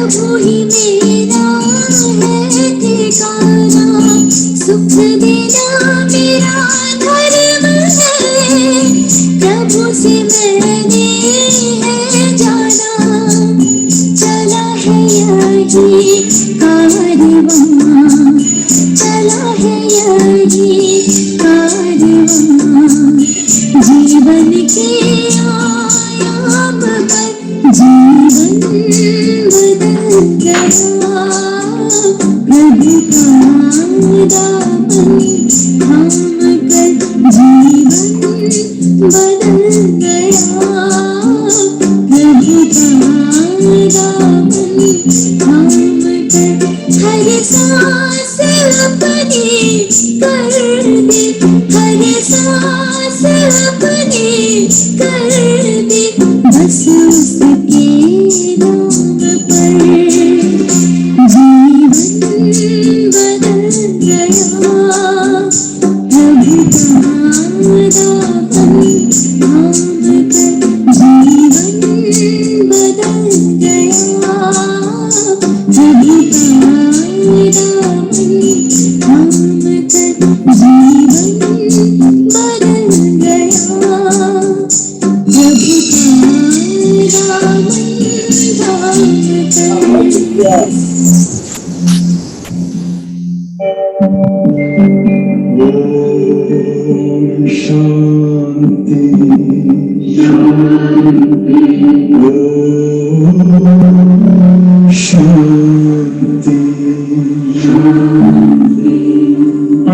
प्रभु ही मेरा है ठिकाना, सुख देना मेरा धर्म है, प्रभु से मैंने है जाना, चला है यही कारवां, चला है यही कारवां, जीवन के आयाम पर जीवन बदल गया, प्रभु का दामन थाम कर जीवन बदल गया, प्रभु का दामन थाम कर हर सांस अपनी कर दे, हर सांस अपनी कर दे, बस उसके नाम पर जीवन बदल गया, प्रभु का दामन थाम कर जीवन बदल गया, प्रभु का दामन थाम कर जीवन बदल गया, प्रभु का दामन थाम कर। ओम शांति ओम शांति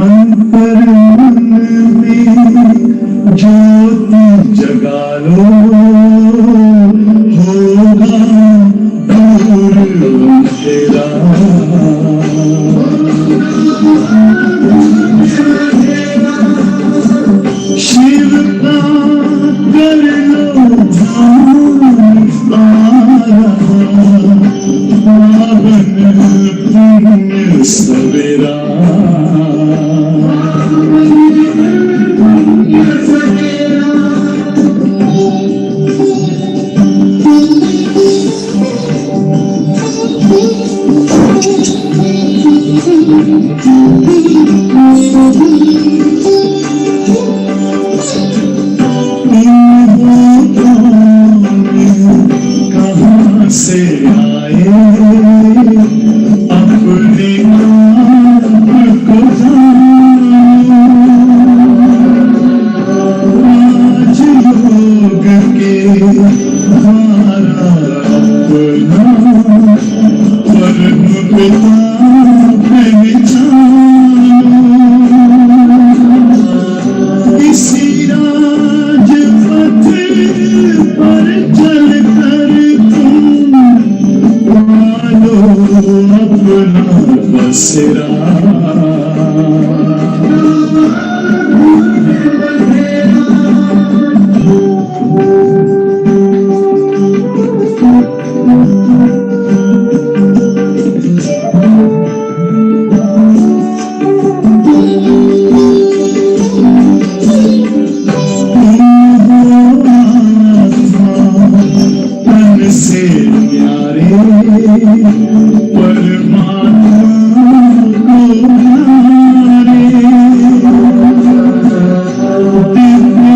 अंतर मन में ज्योति जगा लो, होगा दूर अंधेरा, शिव का कर लो ध्यान, पावन पुण्य सवेरा, कहाँ से आए अपने आप को जानो, आज योग के द्वारा अपना परम पिता पहचानो, इसी राजपथ पर चल कर तुम पालो अपना बसेरा, से प्यारे परमात्मा को प्यारे, दिव्य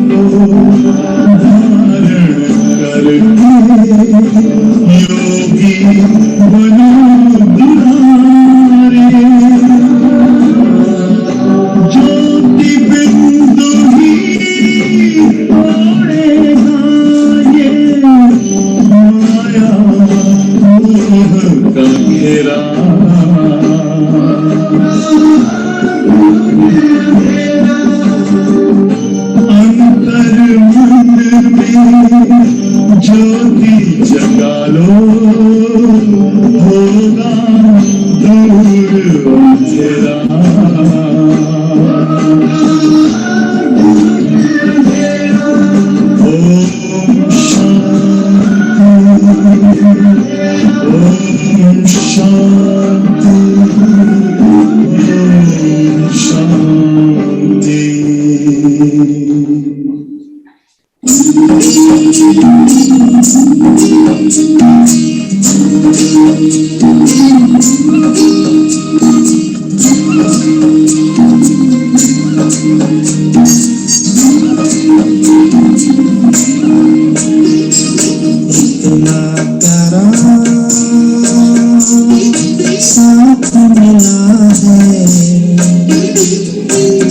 गुरु धारण करके योगी बनो दुलारे, ज्योति बिंदु ही तोड़ेगा ये माया मोह का घेरा, अंतर मन में ज्योति जगा लो, होगा इतना प्यारा साथ मिला है,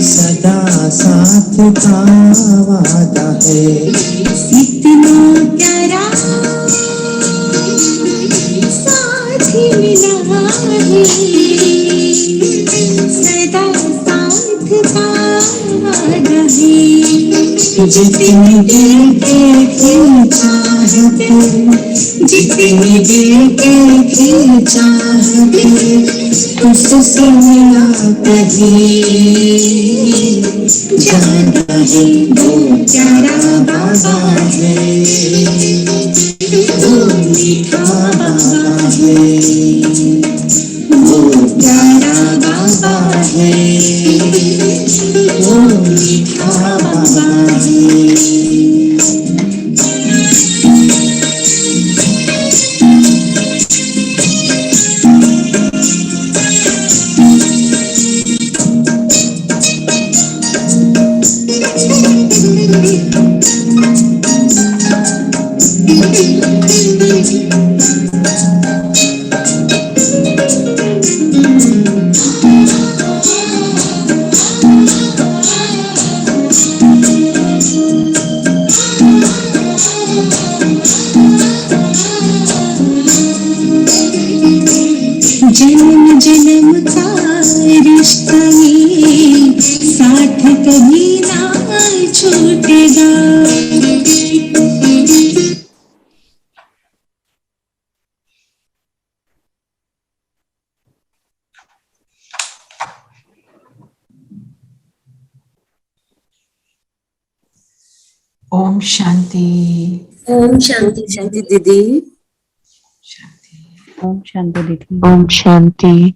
सदा साथ का वादा है। इतना प्यारा साथ मिला है, सदा साथ का वादा है। जितनी दिल के चाहते, जितनी दिल के चाहते, उससे मिला कहीं ज्यादा है। वो प्यारा बाबा है, वो मीठा बाबा है, वो प्यारा बाबा है, वो मीठा बाबा है। जन्म जन्म का रिश्ता ये साथ कभी ना छूटेगा। ओम शांति। ओम शांति शांति दीदी। ओम शांति दीदी। ओम शांति।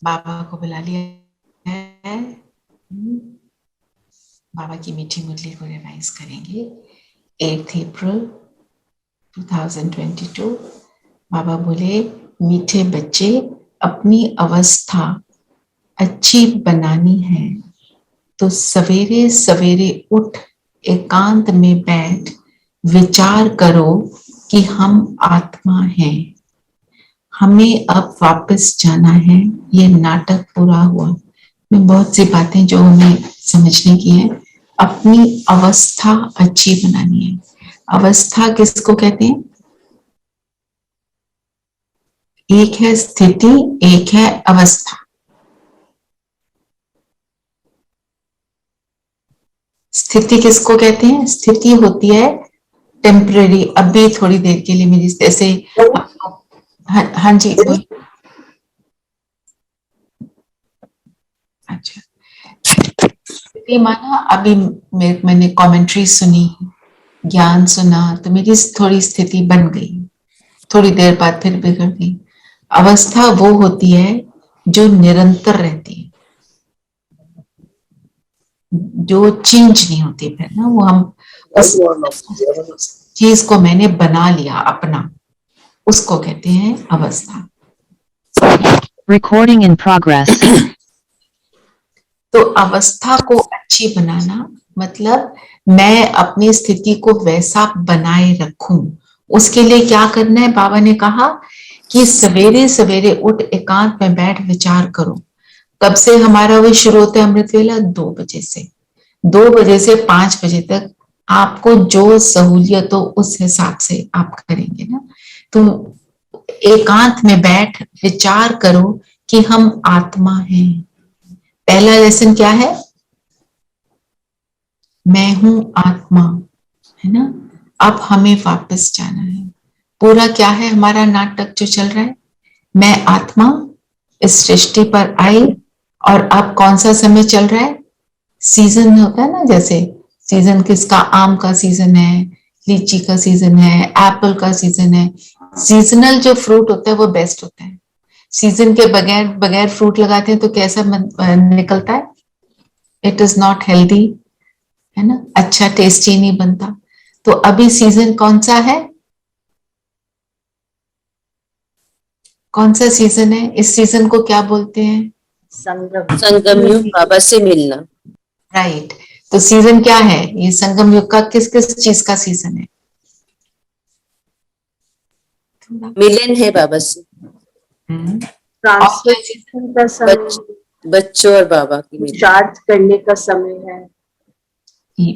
बाबा को बुला लिया है। बाबा की मीठी मुरली को रिवाइज करेंगे। 8 अप्रैल 2022 बाबा बोले, मीठे बच्चे, अपनी अवस्था अच्छी बनानी है तो सवेरे सवेरे उठ एकांत में बैठ विचार करो कि हम आत्मा हैं, हमें अब वापस जाना है। ये नाटक पूरा हुआ। में बहुत सी बातें जो हमें समझने की है। अपनी अवस्था अच्छी बनानी है। अवस्था किसको कहते हैं? एक है स्थिति, एक है अवस्था। स्थिति किसको कहते हैं? स्थिति होती है टेम्परेरी, अभी थोड़ी देर के लिए मेरी जैसे। हाँ जी बोलिए। अच्छा, स्थिति माना अभी मैंने कमेंट्री सुनी, ज्ञान सुना, तो मेरी थोड़ी स्थिति बन गई, थोड़ी देर बाद फिर बिगड़ गई। अवस्था वो होती है जो निरंतर रहती है, जो चेंज नहीं होती फिर ना। वो हम उस चीज को मैंने बना लिया अपना, उसको कहते हैं अवस्था। Recording in progress. तो अवस्था को अच्छी बनाना मतलब मैं अपनी स्थिति को वैसा बनाए रखूं। उसके लिए क्या करना है? बाबा ने कहा कि सवेरे सवेरे उठ एकांत में बैठ विचार करो। कब से हमारा वो शुरू होता है अमृत वेला? 2 बजे से। 2 बजे से 5 बजे तक आपको जो सहूलियत हो उस हिसाब से आप करेंगे ना। तो एकांत में बैठ विचार करो कि हम आत्मा हैं। पहला लेसन क्या है? मैं हूं आत्मा, है ना। अब हमें वापस जाना है। पूरा क्या है हमारा नाटक जो चल रहा है? मैं आत्मा इस सृष्टि पर आई और अब कौन सा समय चल रहा है? सीजन होता है ना, जैसे सीजन किसका? आम का सीजन है, लीची का सीजन है, एप्पल का सीजन है। सीजनल जो फ्रूट होता है वो बेस्ट होता है। सीजन के बगैर फ्रूट लगाते हैं तो कैसा निकलता है? इट इज नॉट हेल्दी, है ना, अच्छा टेस्टी नहीं बनता। तो अभी सीजन कौन सा है? कौन सा सीजन है? इस सीजन को क्या बोलते हैं? संगम युग, बाबा से मिलना। राइट। तो सीजन क्या है ये संगम युग का? किस किस चीज का सीजन है? मिलन है बाबा से, और क्या चीज? का समय, बच्चों और बाबा की मिलन। पुरुषार्थ करने का समय है।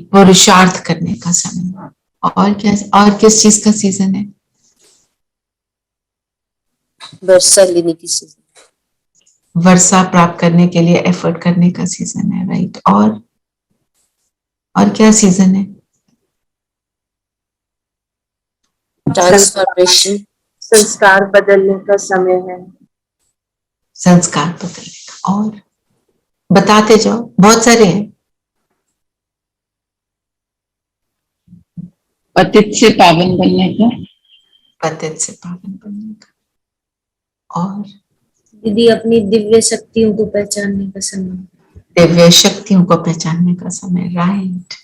पुरुषार्थ करने का समय। और क्या? और किस चीज का सीजन है? वर्षा लेने की सीजन। वर्षा प्राप्त करने के लिए एफर्ट करने का सीजन है। राइट। और क्या सीजन है? ट्रांसफॉर्मेशन, संस्कार बदलने का समय है। संस्कार बदलने का। और बताते जाओ, बहुत सारे हैं। पतित से पावन बनने का। पतित से पावन बनने का। और दीदी अपनी दिव्य शक्तियों को पहचानने का समय। दिव्य शक्तियों को पहचानने का समय। राइट।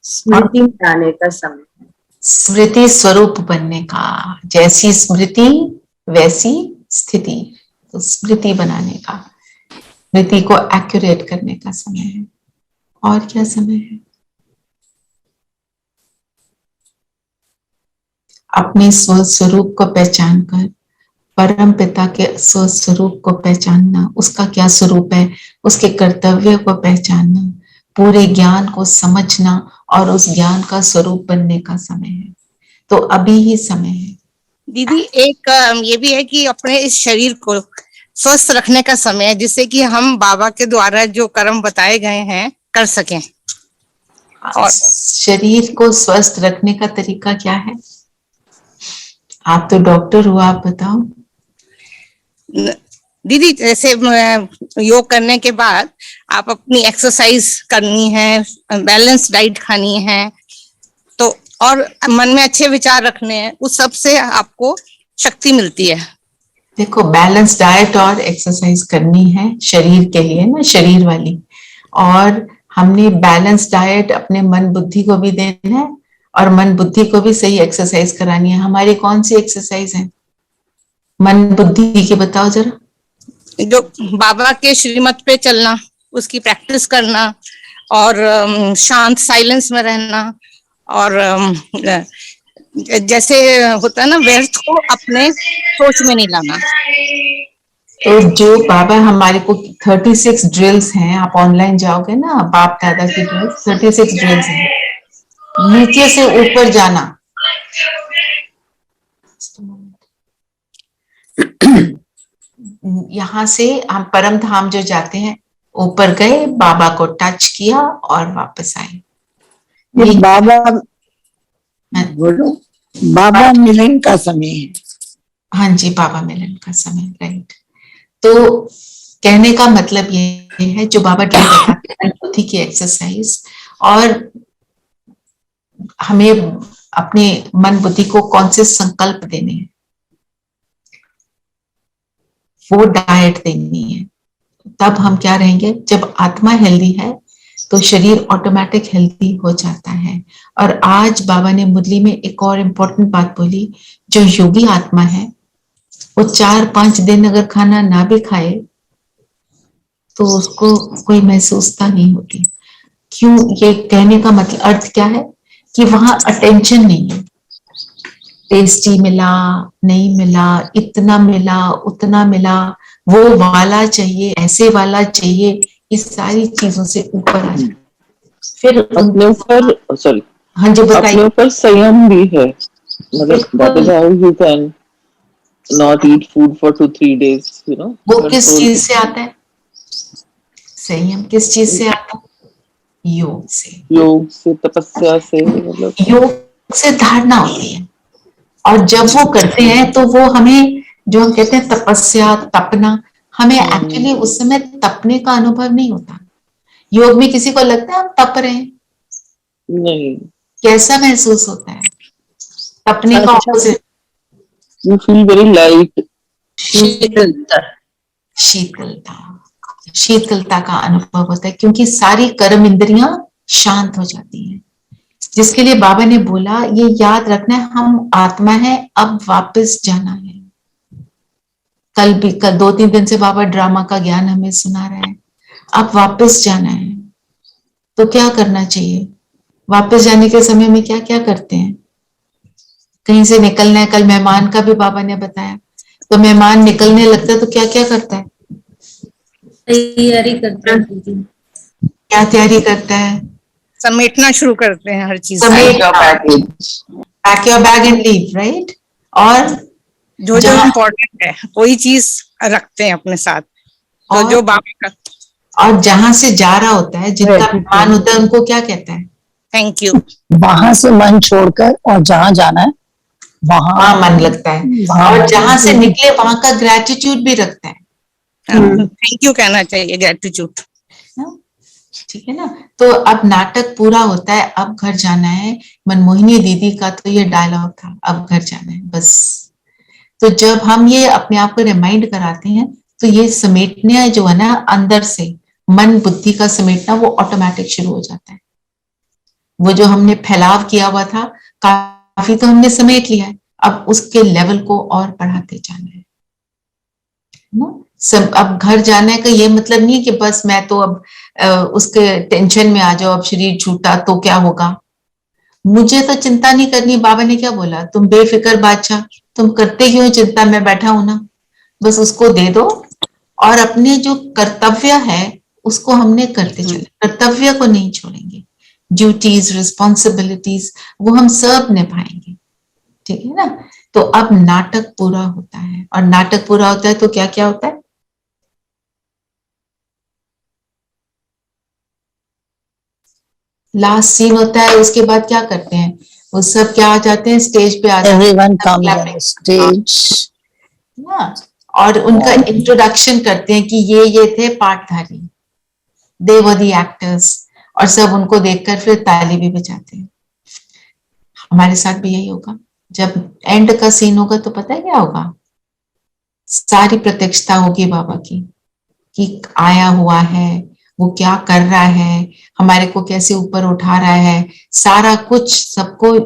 स्मृति में आने का समय। स्मृति स्वरूप बनने का। जैसी स्मृति वैसी स्थिति। तो स्मृति बनाने का, स्मृति को एक्यूरेट करने का समय है। और क्या समय है? अपने स्वस्वरूप को पहचान कर परम पिता के स्वस्वरूप को पहचानना, उसका क्या स्वरूप है, उसके कर्तव्य को पहचानना, पूरे ज्ञान को समझना और उस ज्ञान का स्वरूप बनने का समय है। तो अभी ही समय है। दीदी एक ये भी है कि अपने इस शरीर को स्वस्थ रखने का समय है, जिससे कि हम बाबा के द्वारा जो कर्म बताए गए हैं कर सकें। और शरीर को स्वस्थ रखने का तरीका क्या है? आप तो डॉक्टर हो, आप बताओ। दीदी जैसे योग करने के बाद आप अपनी एक्सरसाइज करनी है, बैलेंस डाइट खानी है, तो और मन में अच्छे विचार रखने हैं, उस सब से आपको शक्ति मिलती है। देखो, बैलेंस डाइट और एक्सरसाइज करनी है शरीर के लिए ना, शरीर वाली। और हमने बैलेंस डाइट अपने मन बुद्धि को भी देना है और मन बुद्धि को भी सही एक्सरसाइज करानी है। हमारी कौन सी एक्सरसाइज है मन बुद्धि की, बताओ जरा। जो बाबा के श्रीमत पे चलना, उसकी प्रैक्टिस करना, और शांत साइलेंस में रहना, और जैसे होता है ना, व्यर्थ को अपने सोच में नहीं लाना। तो जो बाबा हमारे को 36 ड्रिल्स हैं, आप ऑनलाइन जाओगे ना, बाप दादा की ड्रिल्स 36 ड्रिल्स हैं। नीचे से ऊपर जाना, यहाँ से हम परम धाम जो जाते हैं, ऊपर गए, बाबा को टच किया और वापस आए। ये बाबा बोलो, बाबा मिलन का समय है। हाँ जी, बाबा मिलन का समय। राइट। तो कहने का मतलब ये है, जो बाबा बताते हैं बुद्धि की एक्सरसाइज, और हमें अपने मन बुद्धि को कौन से संकल्प देने हैं, वो डाइट देनी है। तब हम क्या रहेंगे, जब आत्मा हेल्दी है तो शरीर ऑटोमेटिक हेल्दी हो जाता है। और आज बाबा ने मुरली में एक और इम्पोर्टेंट बात बोली, जो योगी आत्मा है वो 4-5 दिन अगर खाना ना भी खाए तो उसको कोई महसूसता नहीं होती। क्यों? ये कहने का मतलब अर्थ क्या है कि वहां अटेंशन नहीं है। टेस्टी मिला, नहीं मिला, इतना मिला, उतना मिला, वो वाला चाहिए, ऐसे वाला चाहिए, इस सारी चीजों से ऊपर आ जाए। फिर अपने ऊपर, सॉरी, हाँ जी अपने बताइए। ऊपर संयम भी है, मतलब that is how you can not eat food for 2-3 days, you know. वो किस चीज से आता है? संयम किस चीज से आता है? योग से। योग से, तपस्या से, मतलब योग से धारणा होती है, और जब वो करते हैं तो वो हमें, जो हम कहते हैं तपस्या, तपना, हमें एक्चुअली उस समय तपने का अनुभव नहीं होता। योग में किसी को लगता है हम तप रहे हैं? नहीं, कैसा महसूस होता है तपने का opposite? you feel very light. शीतलता, शीतलता का अनुभव होता है, क्योंकि सारी कर्म इंद्रियां शांत हो जाती हैं। जिसके लिए बाबा ने बोला, ये याद रखना है, हम आत्मा है, अब वापस जाना है। कल 2-3 दिन से बाबा ड्रामा का ज्ञान हमें सुना रहे हैं। अब वापस जाना है तो क्या करना चाहिए? वापस जाने के समय में क्या क्या करते हैं? कहीं से निकलना है, कल मेहमान का भी बाबा ने बताया, तो मेहमान निकलने लगता है तो क्या क्या करता है? तैयारी करते हैं दीदी। क्या तैयारी करता है? समेटना शुरू करते हैं हर चीज, समेट, package. Pack your bag and leave, right? और जो जो जहाँ- इम्पोर्टेंट है कोई चीज रखते हैं अपने साथ, तो और- जो बाबा का और जहां से जा रहा होता है, जिनका मेहमान होता है, उनको क्या कहता है? Thank you. वहां से मन छोड़कर और जहाँ जाना है वहां वहां मन लगता है। वहां और जहां से निकले वहां का ग्रेटिट्यूड भी रखता है। थैंक यू कहना चाहिए, ग्रेटिट्यूड। ठीक है ना? तो अब नाटक पूरा होता है, अब घर जाना है। मनमोहिनी दीदी का तो ये डायलॉग था, अब घर जाना है बस। तो जब हम ये अपने आप को रिमाइंड कराते हैं तो ये समेटना जो है ना, अंदर से मन बुद्धि का समेटना, वो ऑटोमेटिक शुरू हो जाता है। वो जो हमने फैलाव किया हुआ था, काफी तो हमने समेट लिया है, अब उसके लेवल को और बढ़ाते जाना है ना? सब अब घर जाने का ये मतलब नहीं कि बस मैं तो अब उसके टेंशन में आ जाओ, अब शरीर छूटा तो क्या होगा, मुझे तो चिंता नहीं करनी। बाबा ने क्या बोला? तुम बेफिक्र बादशाह, तुम करते क्यों चिंता, मैं बैठा हूं ना, बस उसको दे दो। और अपने जो कर्तव्य है उसको हमने करते चले, कर्तव्य को नहीं छोड़ेंगे। ड्यूटीज, रिस्पॉन्सिबिलिटीज वो हम सब निभाएंगे, ठीक है ना? तो अब नाटक पूरा होता है, और नाटक पूरा होता है तो क्या क्या होता है? लास्ट सीन होता है, उसके बाद क्या करते हैं? वो सब क्या आ जाते हैं? स्टेज पे आ जाते हैं। everyone comes on Clapping. the stage हाँ, और उनका इंट्रोडक्शन करते हैं कि ये थे पाठधारी, दे वर द एक्टर्स, और सब उनको देखकर फिर ताली भी बजाते हैं। हमारे साथ भी यही होगा। जब एंड का सीन होगा तो पता है क्या होगा? सारी प्रत्यक्षता होगी बाबा की, कि आया हुआ है, वो क्या कर रहा है, हमारे को कैसे ऊपर उठा रहा है, सारा कुछ सबको।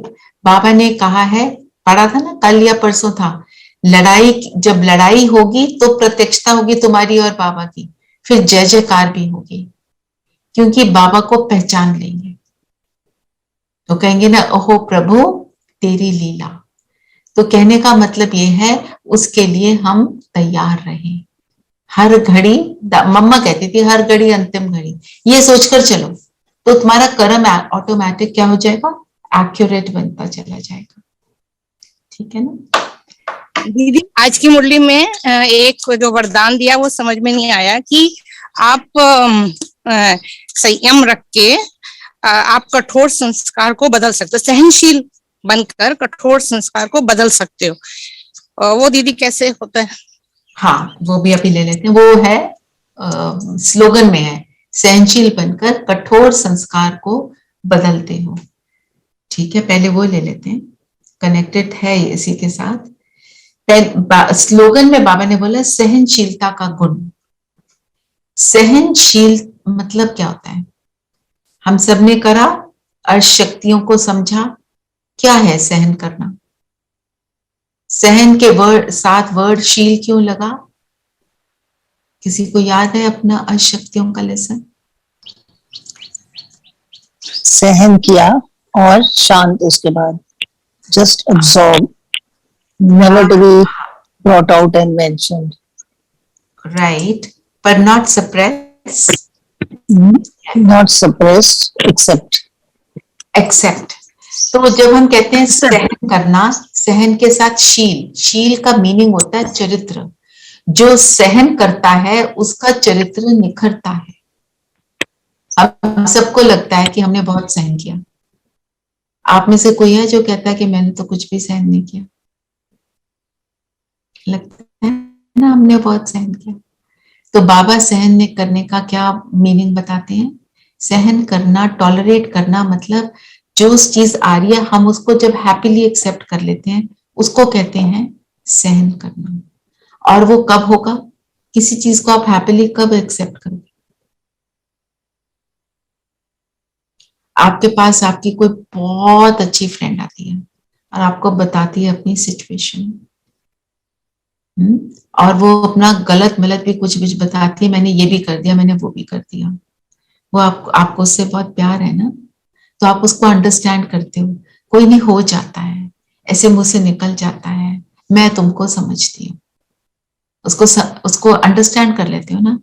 बाबा ने कहा है, पढ़ा था ना कल या परसों था, लड़ाई, जब लड़ाई होगी तो प्रत्यक्षता होगी तुम्हारी और बाबा की, फिर जय जयकार भी होगी, क्योंकि बाबा को पहचान लेंगे तो कहेंगे ना, ओहो प्रभु तेरी लीला। तो कहने का मतलब ये है, उसके लिए हम तैयार रहें हर घड़ी। मम्मा कहती थी हर घड़ी अंतिम घड़ी, ये सोचकर चलो तो तुम्हारा कर्म ऑटोमेटिक क्या हो जाएगा? एक्यूरेट बनता चला जाएगा, ठीक है ना? दीदी आज की मुरली में एक जो वरदान दिया वो समझ में नहीं आया कि आप संयम रख के आप कठोर संस्कार को बदल सकते हो, सहनशील बनकर कठोर संस्कार को बदल सकते हो। वो दीदी कैसे होता है? हाँ, वो भी अभी ले लेते हैं। वो है स्लोगन में है, सहनशील बनकर कठोर संस्कार को बदलते हो। ठीक है, पहले वो ले लेते हैं, कनेक्टेड है इसी के साथ। स्लोगन में बाबा ने बोला सहनशीलता का गुण। सहनशील मतलब क्या होता है? हम सबने करा, अर्श शक्तियों को समझा, क्या है सहन करना? सहन के साथ वर्ड शील क्यों लगा? किसी को याद है अपना अर्श शक्तियों का लेसन? सहन किया और शांत उसके बाद, just absorb, never to be brought out and mentioned. Right, but not suppress. Not suppressed, accept. तो जब हम कहते हैं सहन करना, सहन के साथ शील, शील का मीनिंग होता है चरित्र। जो सहन करता है उसका चरित्र निखरता है। अब सबको लगता है कि हमने बहुत सहन किया। आप में से कोई है जो कहता है कि मैंने तो कुछ भी सहन नहीं किया? लगता है ना हमने बहुत सहन किया। तो बाबा सहन करने का क्या मीनिंग बताते हैं? सहन करना, टॉलरेट करना, मतलब जो चीज आ रही है हम उसको जब हैप्पीली एक्सेप्ट कर लेते हैं उसको कहते हैं सहन करना। और वो कब होगा? किसी चीज को आप हैप्पीली कब एक्सेप्ट करोगे? आपके पास आपकी कोई बहुत अच्छी फ्रेंड आती है और आपको बताती है अपनी सिचुएशन, और वो अपना गलत मलत भी कुछ कुछ बताती है, मैंने ये भी कर दिया, मैंने वो भी कर दिया। वो आपको उससे बहुत प्यार है ना, तो आप उसको अंडरस्टैंड करते हो। कोई नहीं, हो जाता है, ऐसे मुंह से निकल जाता है, मैं तुमको समझती हूँ, उसको अंडरस्टैंड कर लेते हो ना।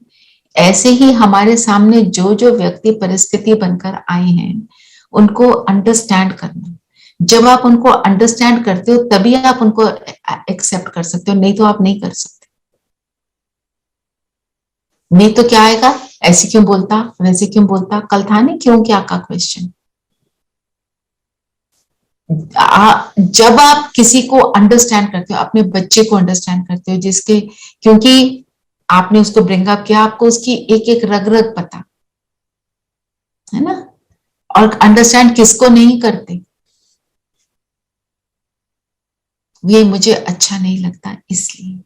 ऐसे ही हमारे सामने जो जो व्यक्ति परिस्थिति बनकर आए हैं उनको अंडरस्टैंड करना। जब आप उनको अंडरस्टैंड करते हो तभी आप उनको एक्सेप्ट कर सकते हो, नहीं तो आप नहीं कर सकते। नहीं तो क्या आएगा, ऐसे क्यों बोलता, वैसे क्यों बोलता, कल था नहीं क्यों क्या का क्वेश्चन। जब आप किसी को अंडरस्टैंड करते हो, अपने बच्चे को अंडरस्टैंड करते हो, जिसके क्योंकि आपने उसको ब्रिंग अप किया, आपको उसकी एक एक रग रग पता है ना। और अंडरस्टैंड किसको नहीं करते, ये मुझे अच्छा नहीं लगता, इसलिए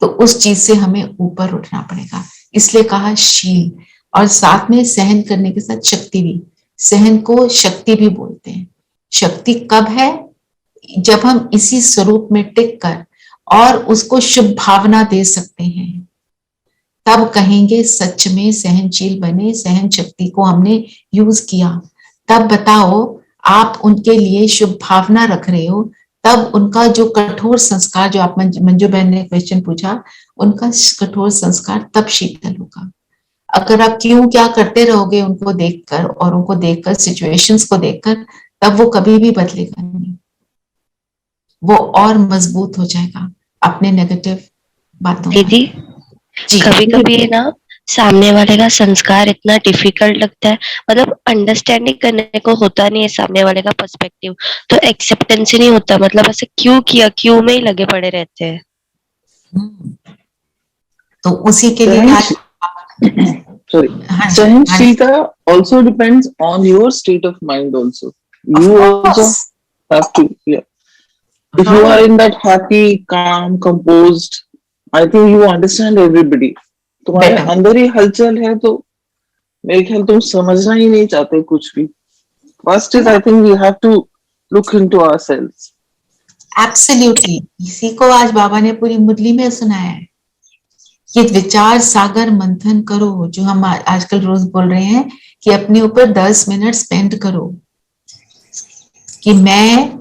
तो उस चीज से हमें ऊपर उठना पड़ेगा। इसलिए कहा शील, और साथ में सहन करने के साथ शक्ति भी। सहन को शक्ति भी बोलते हैं। शक्ति कब है, जब हम इसी स्वरूप में टिक कर और उसको शुभ भावना दे सकते हैं, तब कहेंगे सच में सहनशील बने, सहन शक्ति को हमने यूज किया। तब बताओ, आप उनके लिए शुभ भावना रख रहे हो, तब उनका जो कठोर संस्कार, जो आप मंजू बहन ने क्वेश्चन पूछा, उनका कठोर संस्कार तब शीतल होगा। अगर आप क्यों क्या करते रहोगे उनको देखकर, और उनको देखकर, सिचुएशंस को देखकर, तब वो कभी भी बदलेगा नहीं, वो और मजबूत हो जाएगा अपने नेगेटिव बातों में। दीदी, कभी कभी है ना, सामने वाले का संस्कार इतना डिफिकल्ट लगता है, मतलब अंडरस्टैंडिंग करने को होता नहीं है सामने वाले का पर्सपेक्टिव, तो एक्सेप्टेंस ही नहीं होता, मतलब ऐसे क्यों किया, क्यों में ही लगे पड़े रहते हैं। तो उसी के लिए sorry, सहनशीलता also depends on your state of mind also. You also have to, yeah. If you are in that happy, calm, composed, I think you understand everybody. तुम्हारे अंदर ही हलचल है तो मेरे ख्याल तुम समझना ही नहीं चाहते कुछ भी। First is I think we have to look into ourselves. Absolutely. इसी को आज बाबा ने पूरी मुरली में सुनाया है कि विचार सागर मंथन करो, जो हम आजकल रोज बोल रहे हैं कि अपने ऊपर 10 मिनट स्पेंड करो, कि मैं,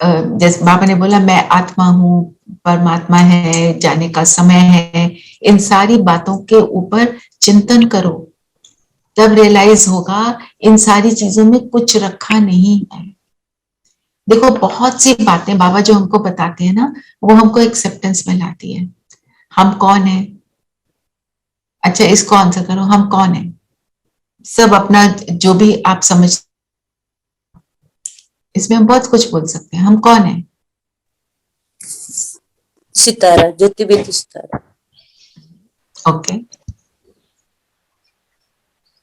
जैसे बाबा ने बोला, मैं आत्मा हूँ, परमात्मा है, जाने का समय है, इन सारी बातों के ऊपर चिंतन करो, तब रियलाइज होगा इन सारी चीजों में कुछ रखा नहीं है। देखो, बहुत सी बातें बाबा जो हमको बताते हैं ना, वो हमको एक्सेप्टेंस में लाती है। हम कौन है, अच्छा इसको आंसर करो, हम कौन है, सब अपना जो भी आप समझ, इसमें हम बहुत कुछ बोल सकते हैं। हम कौन है? सितारा, ज्योतिर्बिंदु सितारा। ओके।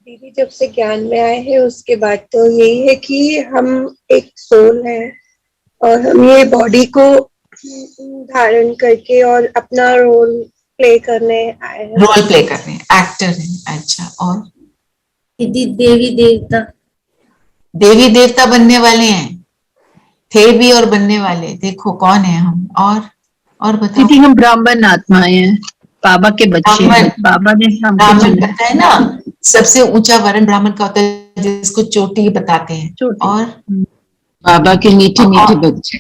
दीदी, जब से ज्ञान में आए हैं उसके बाद तो यही है कि हम एक सोल है और हम ये बॉडी को धारण करके और अपना रोल प्ले करने आए हैं। रोल प्ले कर रहे हैं, एक्टर हैं। अच्छा, और दीदी देवी देवता, देवी देवता बनने वाले हैं, थे भी और बनने वाले। देखो कौन है हम। और बताओ दीदी, हम ब्राह्मण आत्माएं हैं, बाबा के बच्चे हैं। बाबा ने हमको ब्राह्मण चुना पता है ना, सबसे ऊंचा वर्ण ब्राह्मण का होता है, जिसको चोटी बताते हैं। और बाबा के मीठे मीठे बच्चे,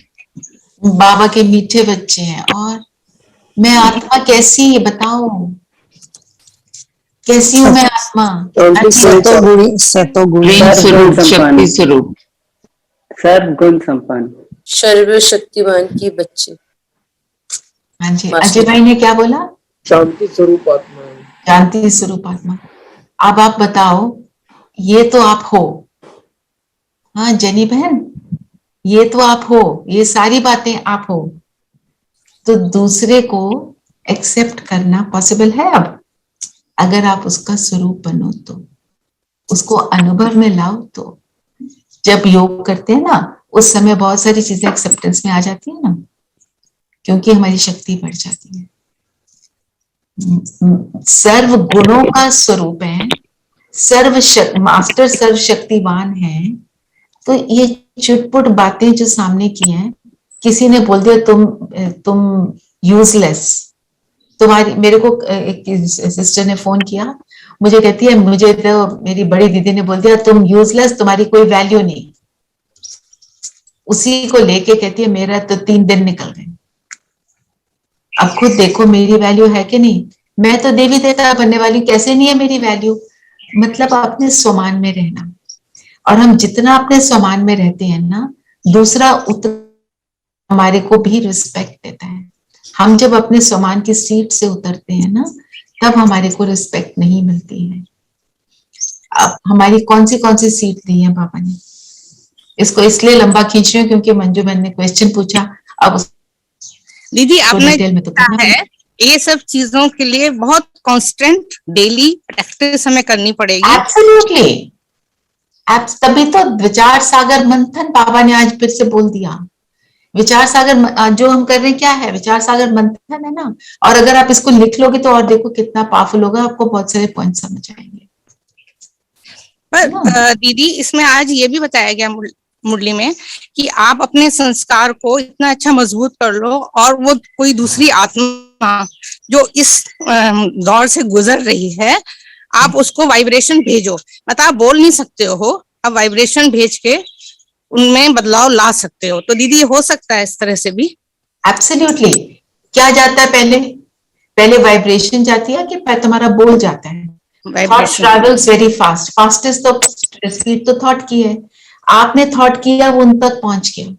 बाबा के मीठे बच्चे हैं। और मैं आत्मा कैसी है बताओ, कैसी हूँ मैं आत्मा? सतोगुणी स्वरूप, शक्ति स्वरूप, सर्वगुण संपन्न, सर्वशक्तिमान की बच्चे। हाँ जी, अजय भाई ने क्या बोला? शांति स्वरूप आत्मा, शांति स्वरूप आत्मा। अब आप बताओ, ये तो आप हो, हाँ जनी बहन, ये तो आप हो, ये सारी बातें आप हो, तो दूसरे को एक्सेप्ट करना पॉसिबल है? अब अगर आप उसका स्वरूप बनो तो, उसको अनुभव में लाओ तो। जब योग करते हैं ना, उस समय बहुत सारी चीजें एक्सेप्टेंस में आ जाती है ना, क्योंकि हमारी शक्ति बढ़ जाती है। सर्व गुणों का स्वरूप है, मास्टर सर्वशक्तिवान है। तो ये चुटपुट बातें जो सामने की हैं, किसी ने बोल दिया तुम यूजलेस, तुम्हारी, मेरे को एक सिस्टर ने फोन किया, मुझे कहती है मुझे तो मेरी बड़ी दीदी ने बोल दिया तुम यूजलेस, तुम्हारी कोई वैल्यू नहीं। उसी को लेके कहती है मेरा तो 3 दिन निकल गए। अब खुद देखो मेरी वैल्यू है कि नहीं, मैं तो देवी देवता बनने वाली, कैसे नहीं है मेरी वैल्यू। मतलब अपने स्वमान में रहना, और हम जितना अपने स्वमान में रहते हैं ना, दूसरा उतना हमारे को भी रिस्पेक्ट देता है। हम जब अपने स्वमान की सीट से उतरते हैं ना, तब हमारे को रिस्पेक्ट नहीं मिलती है। अब हमारी कौन सी सीट दी है बाबा ने। इसको इसलिए लंबा खींच रही हूँ क्योंकि मंजू बहन ने क्वेश्चन पूछा। अब दीदी आपने डिटेल में तो करना है, ये सब चीजों के लिए बहुत कांस्टेंट डेली प्रैक्टिस हमें करनी पड़ेगी। एब्सोल्युटली, तभी तो विचार सागर मंथन बाबा ने आज फिर से बोल दिया। विचार सागर जो हम कर रहे हैं क्या है, विचार सागर मंथन है ना। और अगर आप इसको लिख लोगे तो और देखो कितना पावरफुल होगा, आपको बहुत सारे पॉइंट समझ आएंगे। पर दीदी इसमें आज ये भी बताया गया मुरली में कि आप अपने संस्कार को इतना अच्छा मजबूत कर लो, और वो कोई दूसरी आत्मा जो इस दौर से गुजर रही है, आप उसको वाइब्रेशन भेजो। मतलब आप बोल नहीं सकते हो, आप वाइब्रेशन भेज के उनमें बदलाव ला सकते हो। तो दीदी हो सकता है इस तरह से भी? एब्सोल्युटली। क्या जाता है पहले वाइब्रेशन जाती है कि तुम्हारा बोल जाता है। Thought travels very fast, fastest तो स्पीड तो थॉट की है। आपने थॉट किया, वो उन तक पहुंच गया,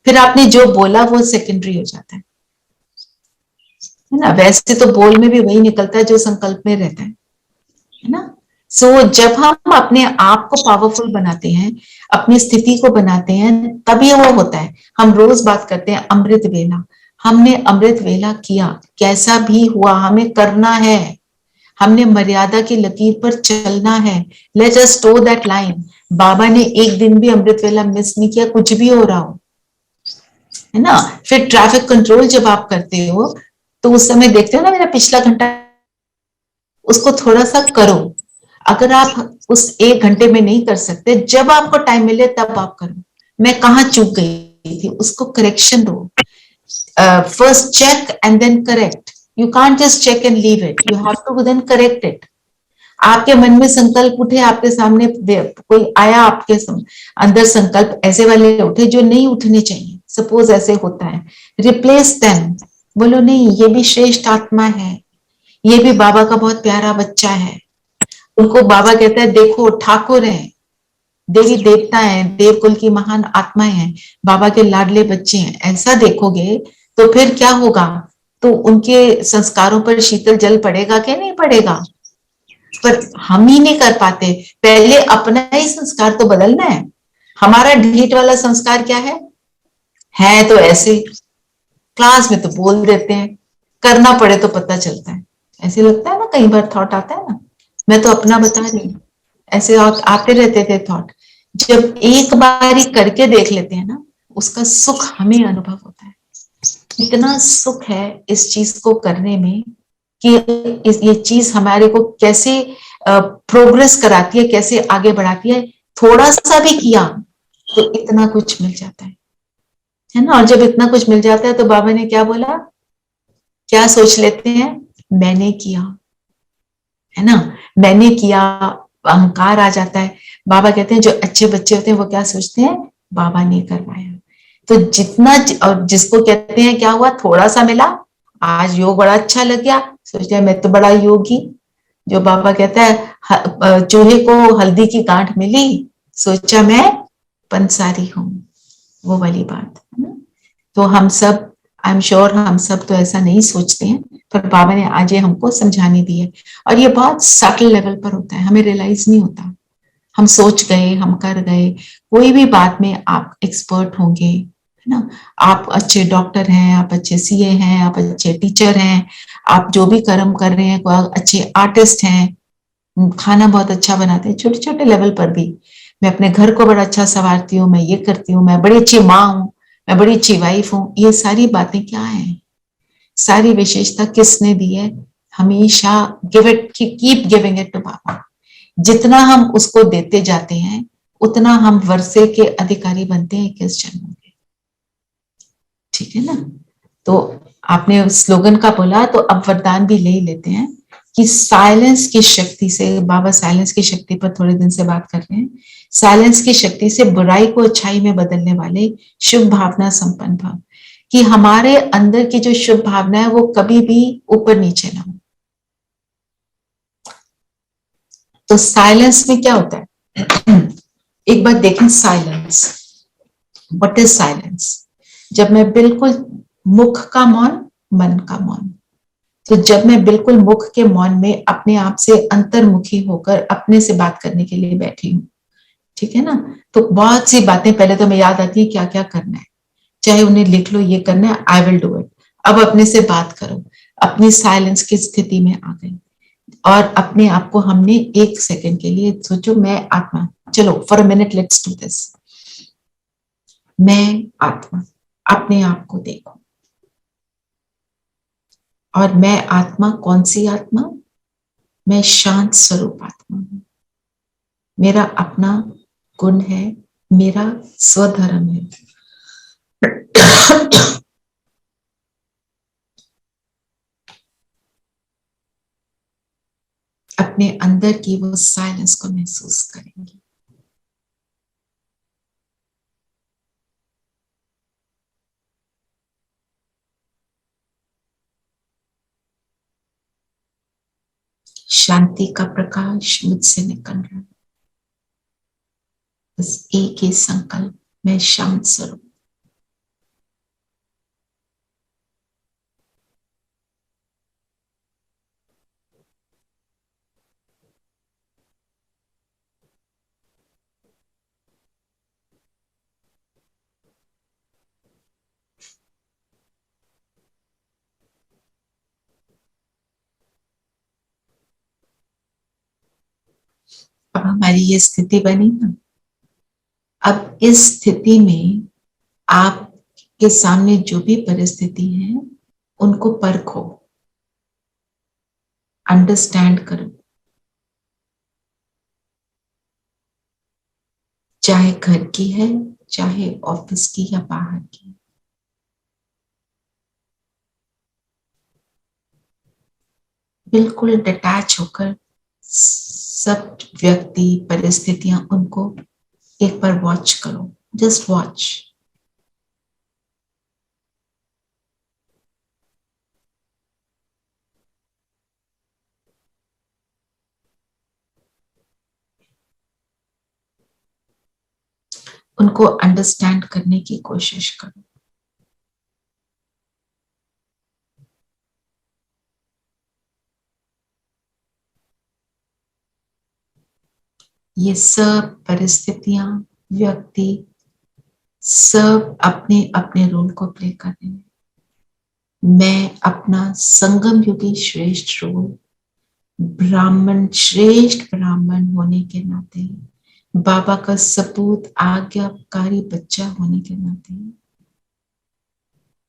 फिर आपने जो बोला वो सेकेंडरी हो जाता है ना। वैसे तो बोल में भी वही निकलता है जो संकल्प में रहता है ना। सो जब हम अपने आप को पावरफुल बनाते हैं, अपनी स्थिति को बनाते हैं, तभी वो होता है। हम रोज बात करते हैं अमृत वेला, हमने अमृत वेला किया, कैसा भी हुआ हमें करना है, हमने मर्यादा की लकीर पर चलना है। Let's just toe that line. Baba ने एक दिन भी अमृत वेला मिस नहीं किया, कुछ भी हो रहा हो, है ना। फिर ट्रैफिक कंट्रोल जब आप करते हो तो उस समय देखते हो ना, मेरा पिछला घंटा, उसको थोड़ा सा करो। अगर आप उस 1 घंटे में नहीं कर सकते, जब आपको टाइम मिले तब आप करो। मैं कहाँ चूक गई थी, उसको करेक्शन दो। First check and then correct. You can't just check and leave it, you have to then correct it. आपके मन में संकल्प उठे, आपके सामने कोई आया, आपके अंदर संकल्प ऐसे वाले उठे जो नहीं उठने चाहिए, सपोज ऐसे होता है, रिप्लेस देम। बोलो नहीं, ये भी श्रेष्ठ आत्मा है, ये भी बाबा का बहुत प्यारा बच्चा है। उनको बाबा कहता है देखो ठाकुर हैं, देवी देवता हैं, देवकुल की महान आत्माएं हैं, बाबा के लाडले बच्चे हैं। ऐसा देखोगे तो फिर क्या होगा, तो उनके संस्कारों पर शीतल जल पड़ेगा क्या नहीं पड़ेगा। पर हम ही नहीं कर पाते। पहले अपना ही संस्कार तो बदलना है। हमारा ढीठ वाला संस्कार क्या है तो ऐसे क्लास में तो बोल देते हैं, करना पड़े तो पता चलता है। ऐसे लगता है ना, कई बार थॉट आता है ना, मैं तो अपना बता रही हूँ, ऐसे आते रहते थे थॉट। जब एक बार ही करके देख लेते हैं ना, उसका सुख हमें अनुभव होता है। इतना सुख है इस चीज को करने में कि ये चीज हमारे को कैसे प्रोग्रेस कराती है, कैसे आगे बढ़ाती है। थोड़ा सा भी किया तो इतना कुछ मिल जाता है ना। और जब इतना कुछ मिल जाता है तो बाबा ने क्या बोला, क्या सोच लेते हैं, मैंने किया, है ना, मैंने किया, अहंकार आ जाता है। बाबा कहते हैं जो अच्छे बच्चे होते हैं वो क्या सोचते हैं, बाबा ने करवाया। तो जितना, और जिसको कहते हैं क्या हुआ, थोड़ा सा मिला, आज योग बड़ा अच्छा लग गया, सोचते हैं मैं तो बड़ा योगी। जो बाबा कहता है चूहे को हल्दी की गांठ मिली, सोचा मैं पंसारी हूं, वो वाली बात है ना। तो हम सब, आई एम श्योर हम सब तो ऐसा नहीं सोचते हैं, पर बाबा ने आज ये हमको समझाने दी है। और ये बहुत सटल लेवल पर होता है, हमें रियलाइज नहीं होता। हम सोच गए, हम कर गए। कोई भी बात में आप एक्सपर्ट होंगे, है ना। आप अच्छे डॉक्टर हैं, आप अच्छे सीए हैं, आप अच्छे टीचर हैं, आप जो भी कर्म कर रहे हैं, अच्छे आर्टिस्ट हैं, खाना बहुत अच्छा बनाते हैं, छोटे छोटे लेवल पर भी। मैं अपने घर को बड़ा अच्छा संवारती हूँ, मैं ये करती हूँ, मैं बड़ी अच्छी माँ हूँ, मैं बड़ी अच्छी वाइफ हूँ। ये सारी बातें क्या है, सारी विशेषता किसने दी है? हमेशा give it, keep giving it to Baba. जितना हम उसको देते जाते हैं, उतना हम वर्षे के अधिकारी बनते हैं 21 जन्मों के। ठीक है ना। तो आपने उस स्लोगन का बोला, तो अब वरदान भी ले ही लेते हैं कि साइलेंस की शक्ति से, बाबा साइलेंस की शक्ति पर थोड़े दिन से बात कर रहे हैं, साइलेंस की शक्ति से बुराई को अच्छाई में बदलने वाले शुभ भावना संपन्न भव, कि हमारे अंदर की जो शुभ भावना है वो कभी भी ऊपर नीचे ना हो। तो साइलेंस में क्या होता है, एक बार देखें साइलेंस, व्हाट इज साइलेंस। जब मैं बिल्कुल मुख का मौन, मन का मौन, तो जब मैं बिल्कुल मुख के मौन में अपने आप से अंतर्मुखी होकर अपने से बात करने के लिए बैठी हूँ, ठीक है ना, तो बहुत सी बातें पहले तो मैं याद आती है क्या क्या करना है, चाहे उन्हें लिख लो, ये करना है, आई विल डू इट। अब अपने से बात करो, अपनी साइलेंस की स्थिति में आ गई और अपने आप को हमने 1 सेकंड के लिए सोचो, मैं आत्मा, चलो for a minute let's do this, मैं आत्मा, अपने आप को देखो। और मैं आत्मा, कौन सी आत्मा, मैं शांत स्वरूप आत्मा हूं, मेरा अपना गुण है, मेरा स्वधर्म है। अपने अंदर की वो साइलेंस को महसूस करेंगे। शांति का प्रकाश मुझसे निकल रहा है, बस एक ही संकल्प, मैं शांत स्वरूप। अब हमारी ये स्थिति बनी ना, अब इस स्थिति में आपके सामने जो भी परिस्थिति है उनको परखो, अंडरस्टैंड करो, चाहे घर की है, चाहे ऑफिस की या बाहर की। बिल्कुल डिटैच होकर सब व्यक्ति, परिस्थितियां, उनको एक बार वॉच करो, जस्ट वॉच। उनको अंडरस्टैंड करने की कोशिश करो। ये सब परिस्थितियां, व्यक्ति, सब अपने अपने रोल को प्ले कर रहे हैं। मैं अपना संगम युगी श्रेष्ठ रोल, ब्राह्मण, श्रेष्ठ ब्राह्मण होने के नाते, बाबा का सपूत आज्ञाकारी बच्चा होने के नाते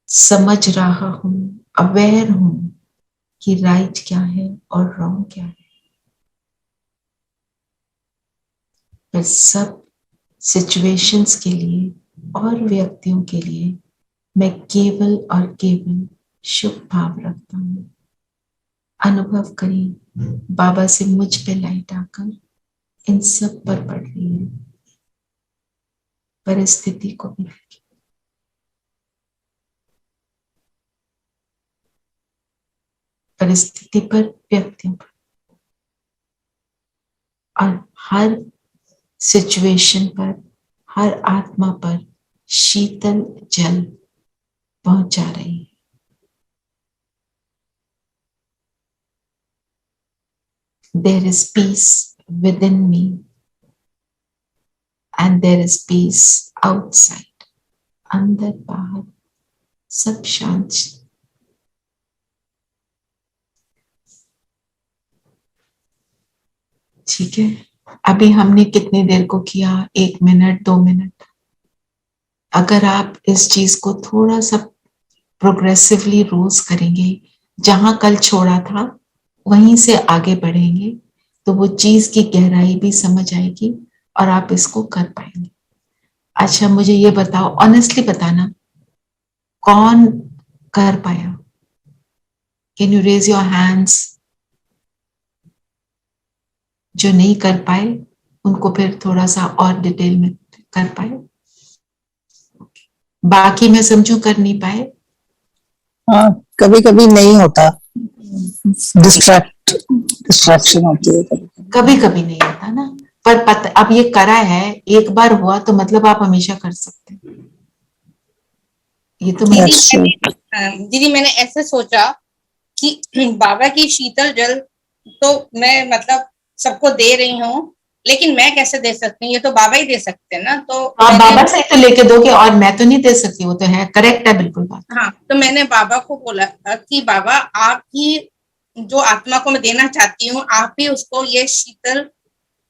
समझ रहा हूं, अवेयर हूं कि राइट क्या है और रॉन्ग क्या है। पर सब सिचुएशंस के लिए और व्यक्तियों के लिए मैं केवल और केवल शुभ भाव रखता हूं। अनुभव करिए, बाबा से मुझ पे लाइट आकर इन सब पर पड़ रही है। परिस्थिति को भी देखिए, परिस्थिति पर, व्यक्तियों पर, और हर सिचुएशन पर, हर आत्मा पर शीतल जल पहुंचा रही है। There is peace within me and there is peace outside. अंदर बाहर सब शांत। ठीक है, अभी हमने कितनी देर को किया, 1 मिनट, 2 मिनट। अगर आप इस चीज को थोड़ा सा प्रोग्रेसिवली रोज करेंगे, जहां कल छोड़ा था वहीं से आगे बढ़ेंगे, तो वो चीज की गहराई भी समझ आएगी और आप इसको कर पाएंगे। अच्छा, मुझे ये बताओ, ऑनेस्टली बताना, कौन कर पाया? Can you raise your hands? जो नहीं कर पाए उनको फिर थोड़ा सा और डिटेल में कर पाए। बाकी मैं समझू कर नहीं पाए। हाँ, कभी कभी नहीं होता, डिस्ट्रैक्शन होती है कभी कभी नहीं होता ना, पर पता अब ये करा है, एक बार हुआ तो मतलब आप हमेशा कर सकते हैं। ये तो मैं दीदी मैंने ऐसे सोचा कि बाबा की शीतल जल तो मैं मतलब सबको दे रही हूँ, लेकिन मैं कैसे दे सकती हूँ? ये तो बाबा ही दे सकते हैं ना। तो आप बाबा से तो लेके दोगे और मैं तो नहीं दे सकती, वो तो है, करेक्ट है बिल्कुल बात। हाँ, तो मैंने बाबा को बोला कि बाबा आप ही जो आत्मा को मैं देना चाहती हूँ, आप ही उसको ये शीतल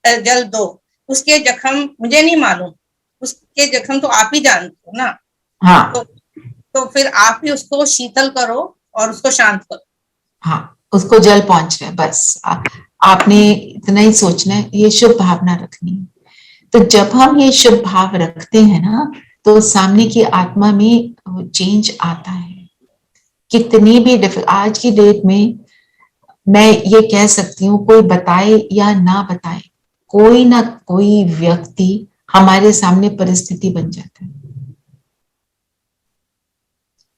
जल दो। उसके जख्म मुझे नहीं मालूम, उसके जख्म तो आप ही जानते हो ना। हाँ, तो फिर आप ही उसको शीतल करो और उसको शांत करो। हाँ, उसको जल पहुंच रहा है, बस आपने इतना ही सोचना है, ये शुभ भावना रखनी है। तो जब हम ये शुभ भाव रखते हैं ना, तो सामने की आत्मा में चेंज आता है। कितनी भी आज की डेट में मैं ये कह सकती हूँ, कोई बताए या ना बताए, कोई ना कोई व्यक्ति हमारे सामने परिस्थिति बन जाता है।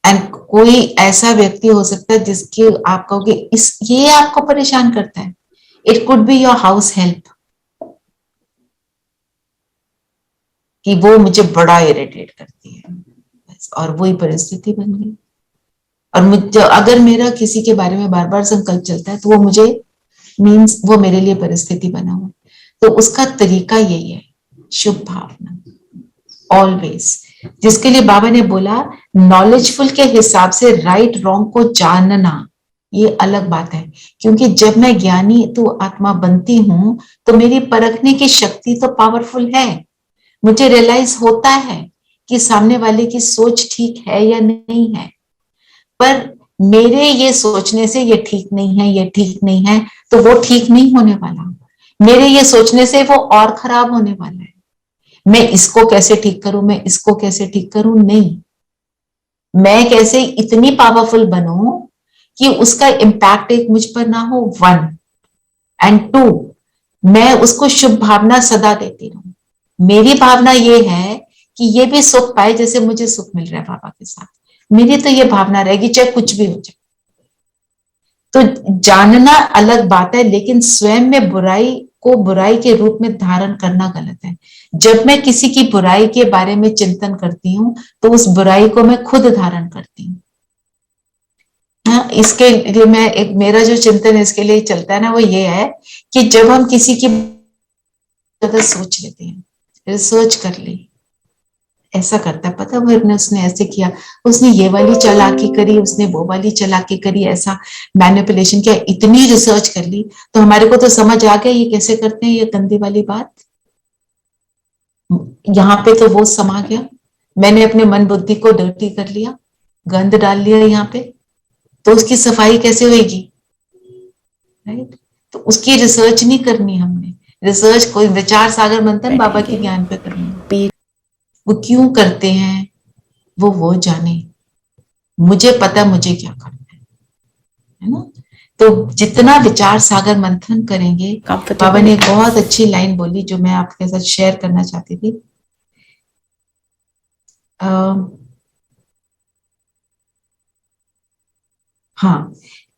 एंड कोई ऐसा व्यक्ति हो सकता है जिसके आप कहोगे ये आपको परेशान करता है। It could be your house help, कि वो मुझे बड़ा इरिटेट करती है, और वही परिस्थिति बन गई। और मुझे अगर मेरा किसी के बारे में बार बार संकल्प चलता है तो वो मुझे मीन्स वो मेरे लिए परिस्थिति बना हुआ। तो उसका तरीका यही है, शुभ भावना ऑलवेज। जिसके लिए बाबा ने बोला नॉलेजफुल के हिसाब से राइट रॉन्ग को जानना, ये अलग बात है। क्योंकि जब मैं ज्ञानी तो आत्मा बनती हूं तो मेरी परखने की शक्ति तो पावरफुल है। मुझे रियलाइज होता है कि सामने वाले की सोच ठीक है या नहीं है, पर मेरे ये सोचने से ये ठीक नहीं है, ये ठीक नहीं है, तो वो ठीक नहीं होने वाला। मेरे ये सोचने से वो और खराब होने वाला है। मैं इसको कैसे ठीक करूं, मैं इसको कैसे ठीक करूं, नहीं, मैं कैसे इतनी पावरफुल बनूं कि उसका इम्पैक्ट एक मुझ पर ना हो, 1 एंड 2 मैं उसको शुभ भावना सदा देती रहूं। मेरी भावना ये है कि ये भी सुख पाए जैसे मुझे सुख मिल रहा है बाबा के साथ। मेरी तो ये भावना रहेगी चाहे कुछ भी हो जाए। तो जानना अलग बात है, लेकिन स्वयं में बुराई को बुराई के रूप में धारण करना गलत है। जब मैं किसी की बुराई के बारे में चिंतन करती हूँ तो उस बुराई को मैं खुद धारण करती हूँ। हाँ, इसके लिए मैं मेरा जो चिंतन इसके लिए चलता है ना, वो ये है कि जब हम किसी की ज्यादा सोच लेते हैं, रिसर्च कर ली, ऐसा करता है, पता है उसने ऐसे किया, उसने ये वाली चालाकी करी, उसने वो वाली चालाकी करी, ऐसा मैनिपुलेशन किया, इतनी रिसर्च कर ली तो हमारे को तो समझ आ गया ये कैसे करते हैं, ये गंदी वाली बात। यहाँ पे तो वो समा गया, मैंने अपने मन बुद्धि को डर्टी कर लिया, गंद डाल लिया यहाँ पे, तो उसकी सफाई कैसे होगी, राइट? तो उसकी रिसर्च नहीं करनी हमने, रिसर्च कोई विचार सागर मंथन बाबा के ज्ञान पे करनी है। वो क्यों करते हैं वो जाने, मुझे पता मुझे क्या करना है ना। तो जितना विचार सागर मंथन करेंगे, बाबा ने एक बहुत अच्छी लाइन बोली जो मैं आपके साथ शेयर करना चाहती थी। हाँ,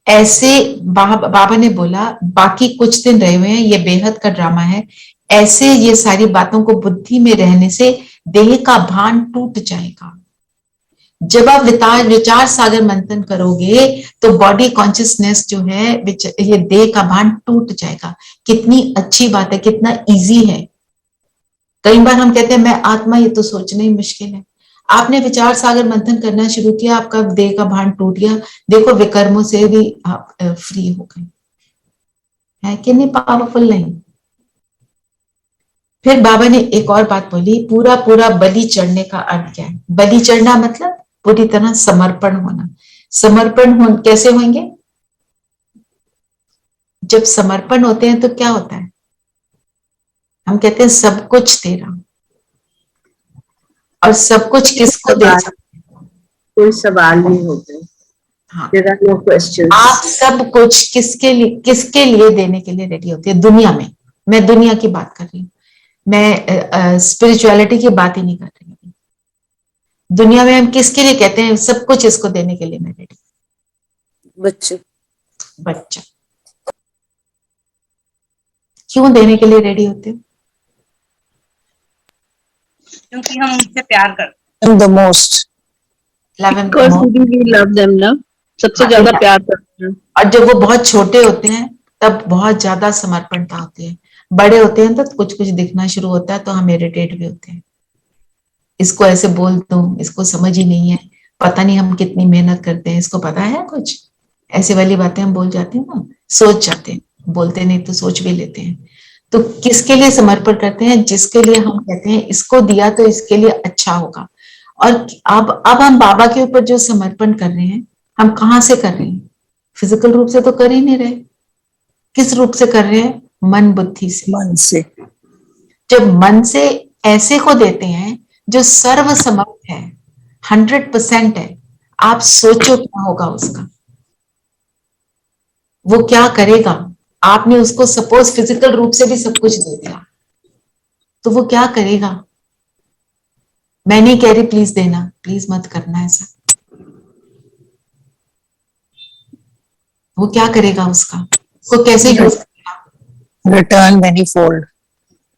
ऐसे बाबा ने बोला बाकी कुछ दिन रहे हुए हैं, ये बेहद का ड्रामा है, ऐसे ये सारी बातों को बुद्धि में रहने से देह का भान टूट जाएगा। जब आप विचार सागर मंथन करोगे तो बॉडी कॉन्शियसनेस जो है, ये देह का भान टूट जाएगा। कितनी अच्छी बात है, कितना इजी है। कई बार हम कहते हैं मैं आत्मा, ये तो सोचना ही मुश्किल है। आपने विचार सागर मंथन करना शुरू किया, आपका देह का भान टूट गया, देखो विकर्मों से भी आप फ्री हो गए, है कि नहीं पावरफुल? नहीं। फिर बाबा ने एक और बात बोली, पूरा पूरा बलि चढ़ने का अर्थ क्या है? बलि चढ़ना मतलब पूरी तरह समर्पण होना। समर्पण कैसे होंगे? जब समर्पण होते हैं तो क्या होता है, हम कहते हैं सब कुछ तेरा, और सब कुछ किसको दे सकते हैं? कोई सवाल नहीं होते। हाँ, There are no questions. आप सब कुछ किसके लिए देने के लिए रेडी होती है दुनिया में। मैं दुनिया की बात कर रही हूँ, मैं स्पिरिचुअलिटी की बात ही नहीं कर रही हूँ। दुनिया में हम किसके लिए कहते हैं सब कुछ इसको देने के लिए मैं रेडी। बच्चे। बच्चा क्यों देने के लिए रेडी होते हो? क्योंकि हम उनसे प्यार करते And the most. Because we love them ना, सबसे ज्यादा प्यार करते हैं। और जब वो बहुत छोटे होते हैं तब बहुत ज्यादा समर्पणता होती है। बड़े होते हैं तो कुछ कुछ दिखना शुरू होता है तो हम इरिटेट भी होते हैं। इसको ऐसे बोल दो, इसको समझ ही नहीं है, पता नहीं हम कितनी मेहनत करते हैं, इसको पता है कुछ, ऐसे वाली बातें हम बोल जाते हैं ना, सोच जाते हैं, बोलते नहीं तो सोच भी लेते हैं। तो किसके लिए समर्पण करते हैं? जिसके लिए हम कहते हैं इसको दिया तो इसके लिए अच्छा होगा। और अब हम बाबा के ऊपर जो समर्पण कर रहे हैं, हम कहाँ से कर रहे हैं? फिजिकल रूप से तो कर ही नहीं रहे। किस रूप से कर रहे हैं? मन बुद्धि से। मन से। जब मन से ऐसे को देते हैं जो सर्वसमर्थ है, 100% है, आप सोचो क्या होगा उसका, वो क्या करेगा। आपने उसको सपोज फिजिकल रूप से भी सब कुछ दे दिया तो वो क्या करेगा? मैं नहीं कह रही प्लीज देना, प्लीज मत करना ऐसा। वो क्या करेगा उसका? वो कैसे यूज करेगा? Return manifold.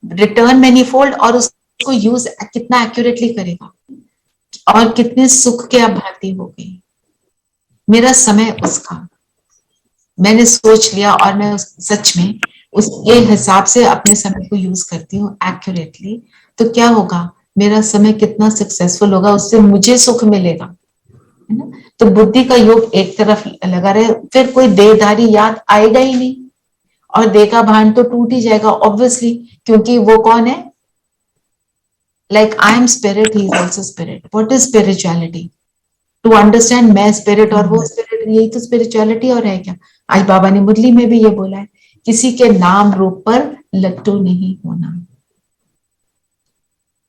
Return manifold. और उसको यूज कितना एक्यूरेटली करेगा और कितने सुख के आभाती हो गए। मेरा समय उसका, मैंने सोच लिया और मैं सच में उसके हिसाब से अपने समय को यूज करती हूँ एक्यूरेटली, तो क्या होगा? मेरा समय कितना सक्सेसफुल होगा, उससे मुझे सुख मिलेगा, है ना। तो बुद्धि का योग एक तरफ लगा रहे, फिर कोई देहधारी याद आएगा ही नहीं और देह का भान तो टूट ही जाएगा ऑब्वियसली, क्योंकि वो कौन है? Like I am spirit, he is also spirit. What is spirituality? To understand मैं स्पिरिट और वो स्पिरिट, यही तो स्पिरिचुअलिटी। और है क्या? आज बाबा ने मुरली में भी ये बोला है, किसी के नाम रूप पर लट्टू नहीं होना।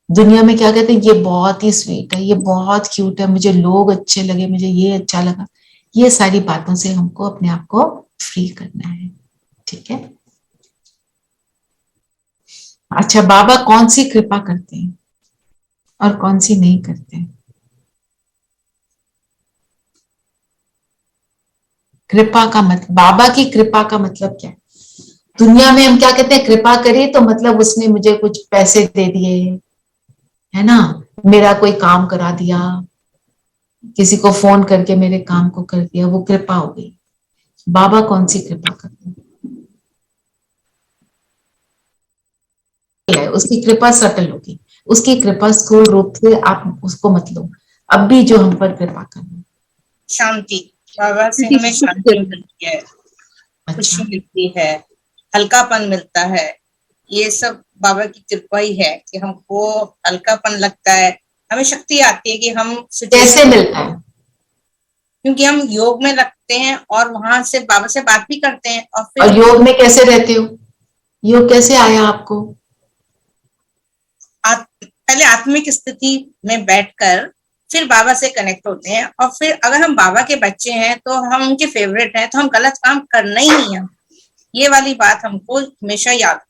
दुनिया में क्या कहते हैं? ये बहुत ही स्वीट है, ये बहुत क्यूट है, मुझे लोग अच्छे लगे, मुझे ये अच्छा लगा। ये सारी बातों से हमको अपने आप को फ्री करना है, ठीक है। अच्छा, बाबा कौन सी कृपा करते हैं और कौन सी नहीं करते हैं? कृपा का मतलब, बाबा की कृपा का मतलब क्या है? दुनिया में हम क्या कहते हैं? कृपा करिए तो मतलब उसने मुझे कुछ पैसे दे दिए, है ना, मेरा कोई काम करा दिया, किसी को फोन करके मेरे काम को कर दिया, वो कृपा हो गई। बाबा कौन सी कृपा करते हैं? उसकी कृपा सटल होगी, उसकी कृपा स्थूल रूप से आप उसको मत लो। अब भी जो हम पर कृपा करना, शांति, बाबा से हमें शांति मिलती है, खुशी मिलती है, हल्कापन मिलता है। ये सब बाबा की कृपा ही है कि हमको हल्कापन लगता है, हमें शक्ति आती है कि हम कैसे मिलता है? क्योंकि हम योग में रखते हैं और वहां से बाबा से बात भी करते हैं। और फिर और योग में कैसे रहते हो? योग कैसे आया आपको? पहले आत्मिक स्थिति में बैठकर फिर बाबा से कनेक्ट होते हैं। और फिर अगर हम बाबा के बच्चे हैं तो हम उनके फेवरेट हैं, तो हम गलत काम करना ही नहीं है। ये वाली बात हमको हमेशा याद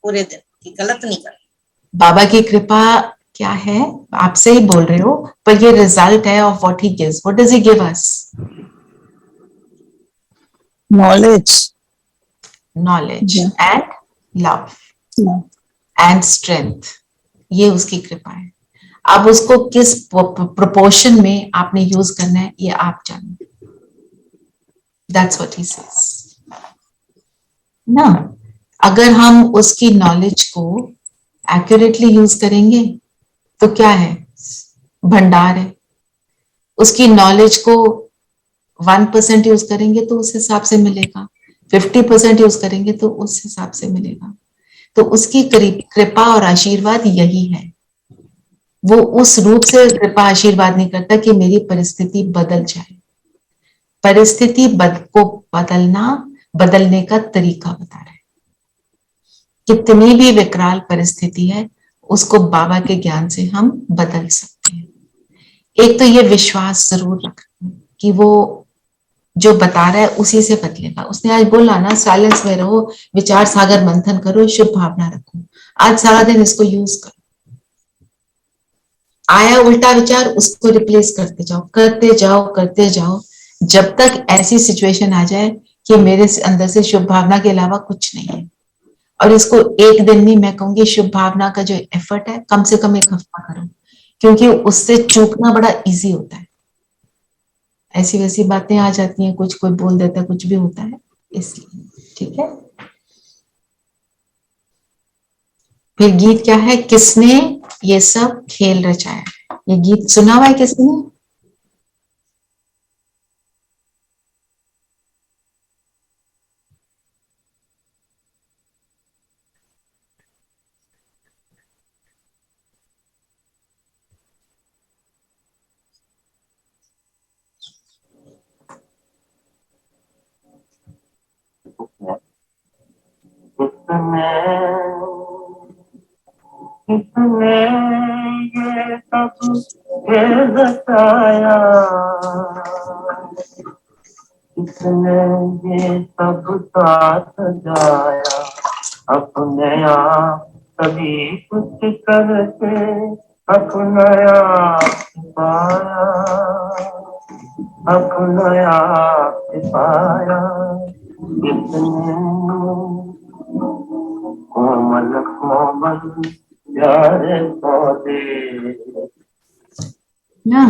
पूरे दिन कि गलत नहीं करना। बाबा की कृपा क्या है? आप से ही बोल रहे हो, पर ये रिजल्ट है of what he gives. What does he give us? Knowledge and love and strength. ये उसकी कृपा है। अब उसको किस प्रोपोर्शन में आपने यूज करना है ये आप जानो। दैट्स व्हाट ही सेज ना। अगर हम उसकी नॉलेज को एक्यूरेटली यूज करेंगे तो क्या है? भंडार है। उसकी नॉलेज को 1% यूज करेंगे तो उस हिसाब से मिलेगा, 50% यूज करेंगे तो उस हिसाब से मिलेगा। तो उसकी कृपा और आशीर्वाद यही है। वो उस रूप से कृपा आशीर्वाद नहीं करता कि मेरी परिस्थिति बदल जाए। परिस्थिति को बदलने का तरीका बता रहा है। कितनी भी विकराल परिस्थिति है उसको बाबा के ज्ञान से हम बदल सकते हैं। एक तो ये विश्वास जरूर रखना कि वो जो बता रहा है उसी से बदलेगा। उसने आज बोला ना, साइलेंस में रहो, विचार सागर मंथन करो, शुभ भावना रखो। आज सारा दिन इसको यूज करो। आया उल्टा विचार, उसको रिप्लेस करते जाओ, करते जाओ, करते जाओ, जब तक ऐसी सिचुएशन आ जाए कि मेरे अंदर से शुभ भावना के अलावा कुछ नहीं है। और इसको एक दिन नहीं, मैं कहूंगी शुभ भावना का जो एफर्ट है कम से कम 1 हफ्ता करो, क्योंकि उससे चूकना बड़ा इजी होता है। ऐसी वैसी बातें आ जाती हैं, कुछ कोई बोल देता है, कुछ भी होता है, इसलिए। ठीक है। फिर गीत क्या है, किसने ये सब खेल रचाया? ये गीत सुना हुआ है किसने? किसने ये सब खेल रचाया, किसने ये सब साथ सजाया, अपने आप सभी कुछ करके अपना आप पाया, अपना आप पाया। किसने कोमल कोमल प्यारे पौधे ना,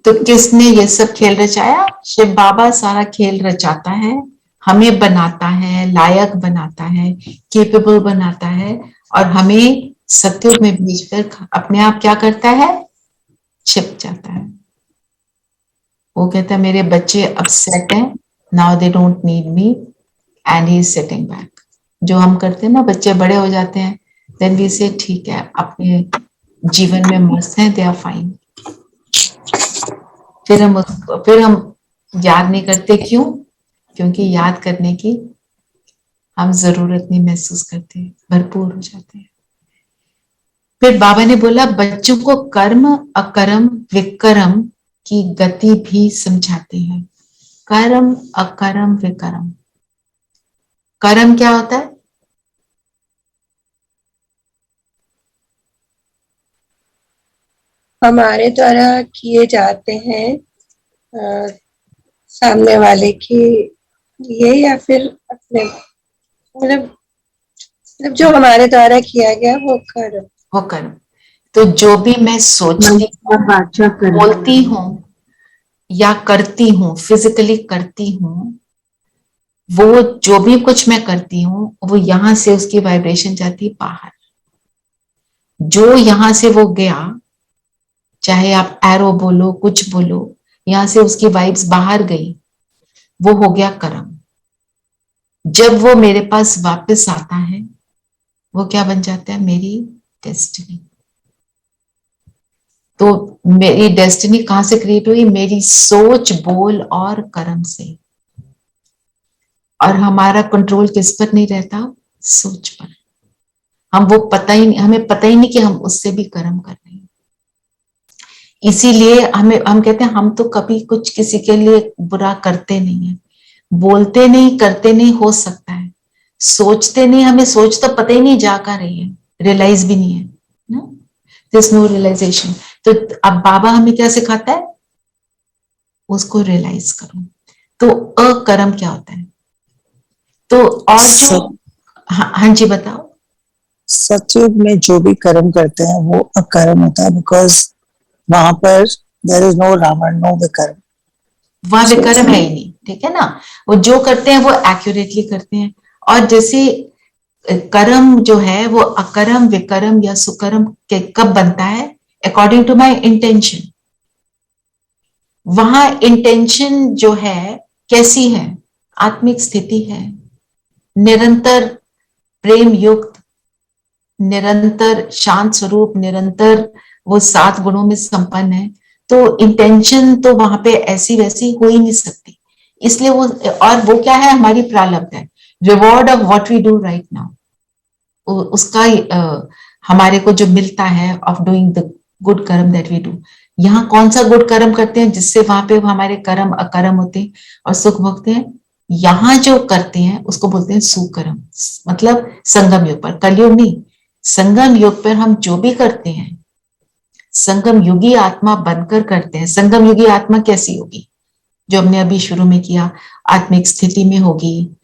तो किसने ये सब खेल रचाया? शिव बाबा सारा खेल रचाता है, हमें बनाता है, लायक बनाता है, केपेबल बनाता है, और हमें सत्युग में भेजकर अपने आप क्या करता है, छिप जाता है। वो कहता है मेरे बच्चे अपसेट हैं, now they don't need me, and he is sitting back. जो हम करते हैं ना, बच्चे बड़े हो जाते हैं, देन वी से ठीक है, अपने जीवन में मस्त हैं, दे आर फाइन। फिर हम याद नहीं करते, क्यों? क्योंकि याद करने की हम जरूरत नहीं महसूस करते, भरपूर हो जाते हैं। फिर बाबा ने बोला बच्चों को कर्म अकर्म विकर्म की गति भी समझाते हैं। कर्म अकर्म विकर्म, कर्म क्या होता है? हमारे द्वारा किए जाते हैं सामने वाले के लिए, या फिर अपने, मतलब जो हमारे द्वारा किया गया वो कर्म। वो कर्म। तो जो भी मैं सोचती हूँ, बोलती हूँ या करती हूँ, फिजिकली करती हूँ, वो जो भी कुछ मैं करती हूँ, वो यहां से उसकी वाइब्रेशन जाती है बाहर। जो यहां से वो गया, चाहे आप एरो बोलो, कुछ बोलो, यहां से उसकी वाइब्स बाहर गई, वो हो गया कर्म। जब वो मेरे पास वापस आता है, वो क्या बन जाता है? मेरी डेस्टिनी। तो मेरी डेस्टिनी कहां से क्रिएट हुई? मेरी सोच, बोल और कर्म से। और हमारा कंट्रोल किस पर नहीं रहता? सोच पर। हम वो पता ही नहीं, हमें पता ही नहीं कि हम उससे भी कर्म कर रहे हैं। इसीलिए हम कहते हैं हम तो कभी कुछ किसी के लिए बुरा करते नहीं है, बोलते नहीं, करते नहीं, हो सकता है सोचते नहीं, हमें सोच तो पता ही नहीं जा कर रही है, रियलाइज भी नहीं है ना, दिस नो रियलाइजेशन। तो अब बाबा हमें क्या सिखाता है? उसको रियलाइज करो। तो अकर्म क्या होता है? तो और जो हाँ जी बताओ। सतयुग में जो भी कर्म करते हैं वो अकर्म होता है, बिकॉज वहां पर there is no Ravan, no vikarma. वहां विकर्म है ही नहीं, ठीक है ना। वो जो करते हैं वो एक्यूरेटली करते हैं। और जैसे कर्म जो है वो अकर्म, विकर्म या सुकर्म कब बनता है? According to my intention. वहां इंटेंशन जो है कैसी है? आत्मिक स्थिति है, निरंतर प्रेम युक्त, निरंतर शांत स्वरूप, निरंतर वो 7 गुणों में संपन्न है। तो इंटेंशन तो वहां पे ऐसी वैसी हो ही नहीं सकती। इसलिए वो, और वो क्या है? हमारी प्रारब्ध है, reward of what we do right now. उसका हमारे को जो मिलता है of doing the good karma that we do, यहाँ कौन सा गुड कर्म करते हैं जिससे वहां पे हमारे कर्म अकर्म होते हैं और सुख भोगते हैं? यहाँ जो करते हैं उसको बोलते हैं सुकर्म, मतलब संगम युग पर, कलयुग नहीं, संगम युग पर हम जो भी करते हैं संगम युगी आत्मा बनकर करते हैं। संगम युगी आत्मा कैसी होगी? जो हमने अभी शुरू में किया, आत्मिक स्थिति में होगी,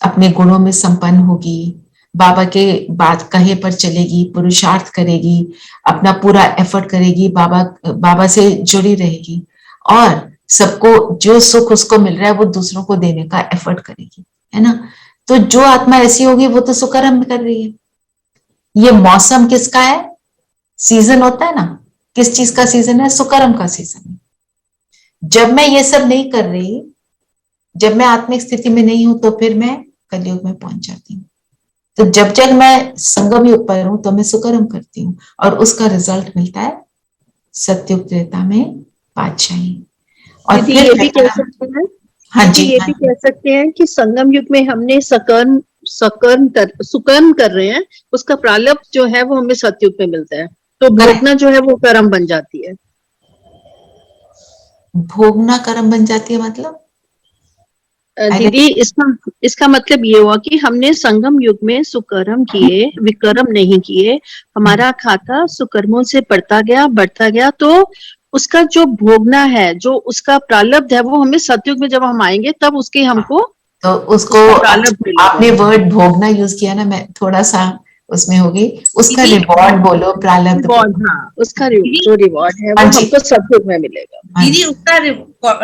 अपने गुणों में संपन्न होगी, बाबा के बात कहे पर चलेगी, पुरुषार्थ करेगी, अपना पूरा एफर्ट करेगी, बाबा से जुड़ी रहेगी और सबको जो सुख उसको मिल रहा है वो दूसरों को देने का एफर्ट करेगी, है ना। तो जो आत्मा ऐसी होगी वो तो सुकर्म कर रही है। ये मौसम किसका है? सीजन होता है ना, किस चीज का सीजन है? सुकर्म का सीजन है। जब मैं ये सब नहीं कर रही, जब मैं आत्मिक स्थिति में नहीं हूं, तो फिर मैं कलयुग में पहुंच जाती हूँ। तो जब मैं संगम युग पर हूं तो मैं सुकर्म करती हूँ और उसका रिजल्ट मिलता है सत्युग त्रेता में बादशाही। और दीदी फिर ये भी कह सकते हैं, हाँ दीदी जी, ये भी कह सकते हैं कि संगम युग में हमने सुकर्म कर रहे हैं, उसका प्रारब्ध जो है वो हमें सतयुग में मिलता है, तो भोगना जो है वो कर्म बन जाती है। भोगना कर्म बन जाती है मतलब? दीदी इसका मतलब ये हुआ कि हमने संगम युग में सुकर्म किए, विकर्म नहीं किए, हमारा खाता सुकर्मों से बढ़ता गया, तो उसका जो भोगना है, जो उसका प्रारब्ध है, वो हमें सतयुग में जब हम आएंगे तब उसके हमको, तो उसको आपने वर्ड भोगना यूज किया ना, मैं थोड़ा सा उसमें होगी, उसका रिवॉर्ड बोलो, प्रारब्ध रिवॉर्ड, हाँ, उसका जो रिवॉर्ड है वो हमको सतयुग में मिलेगा। दीदी उसका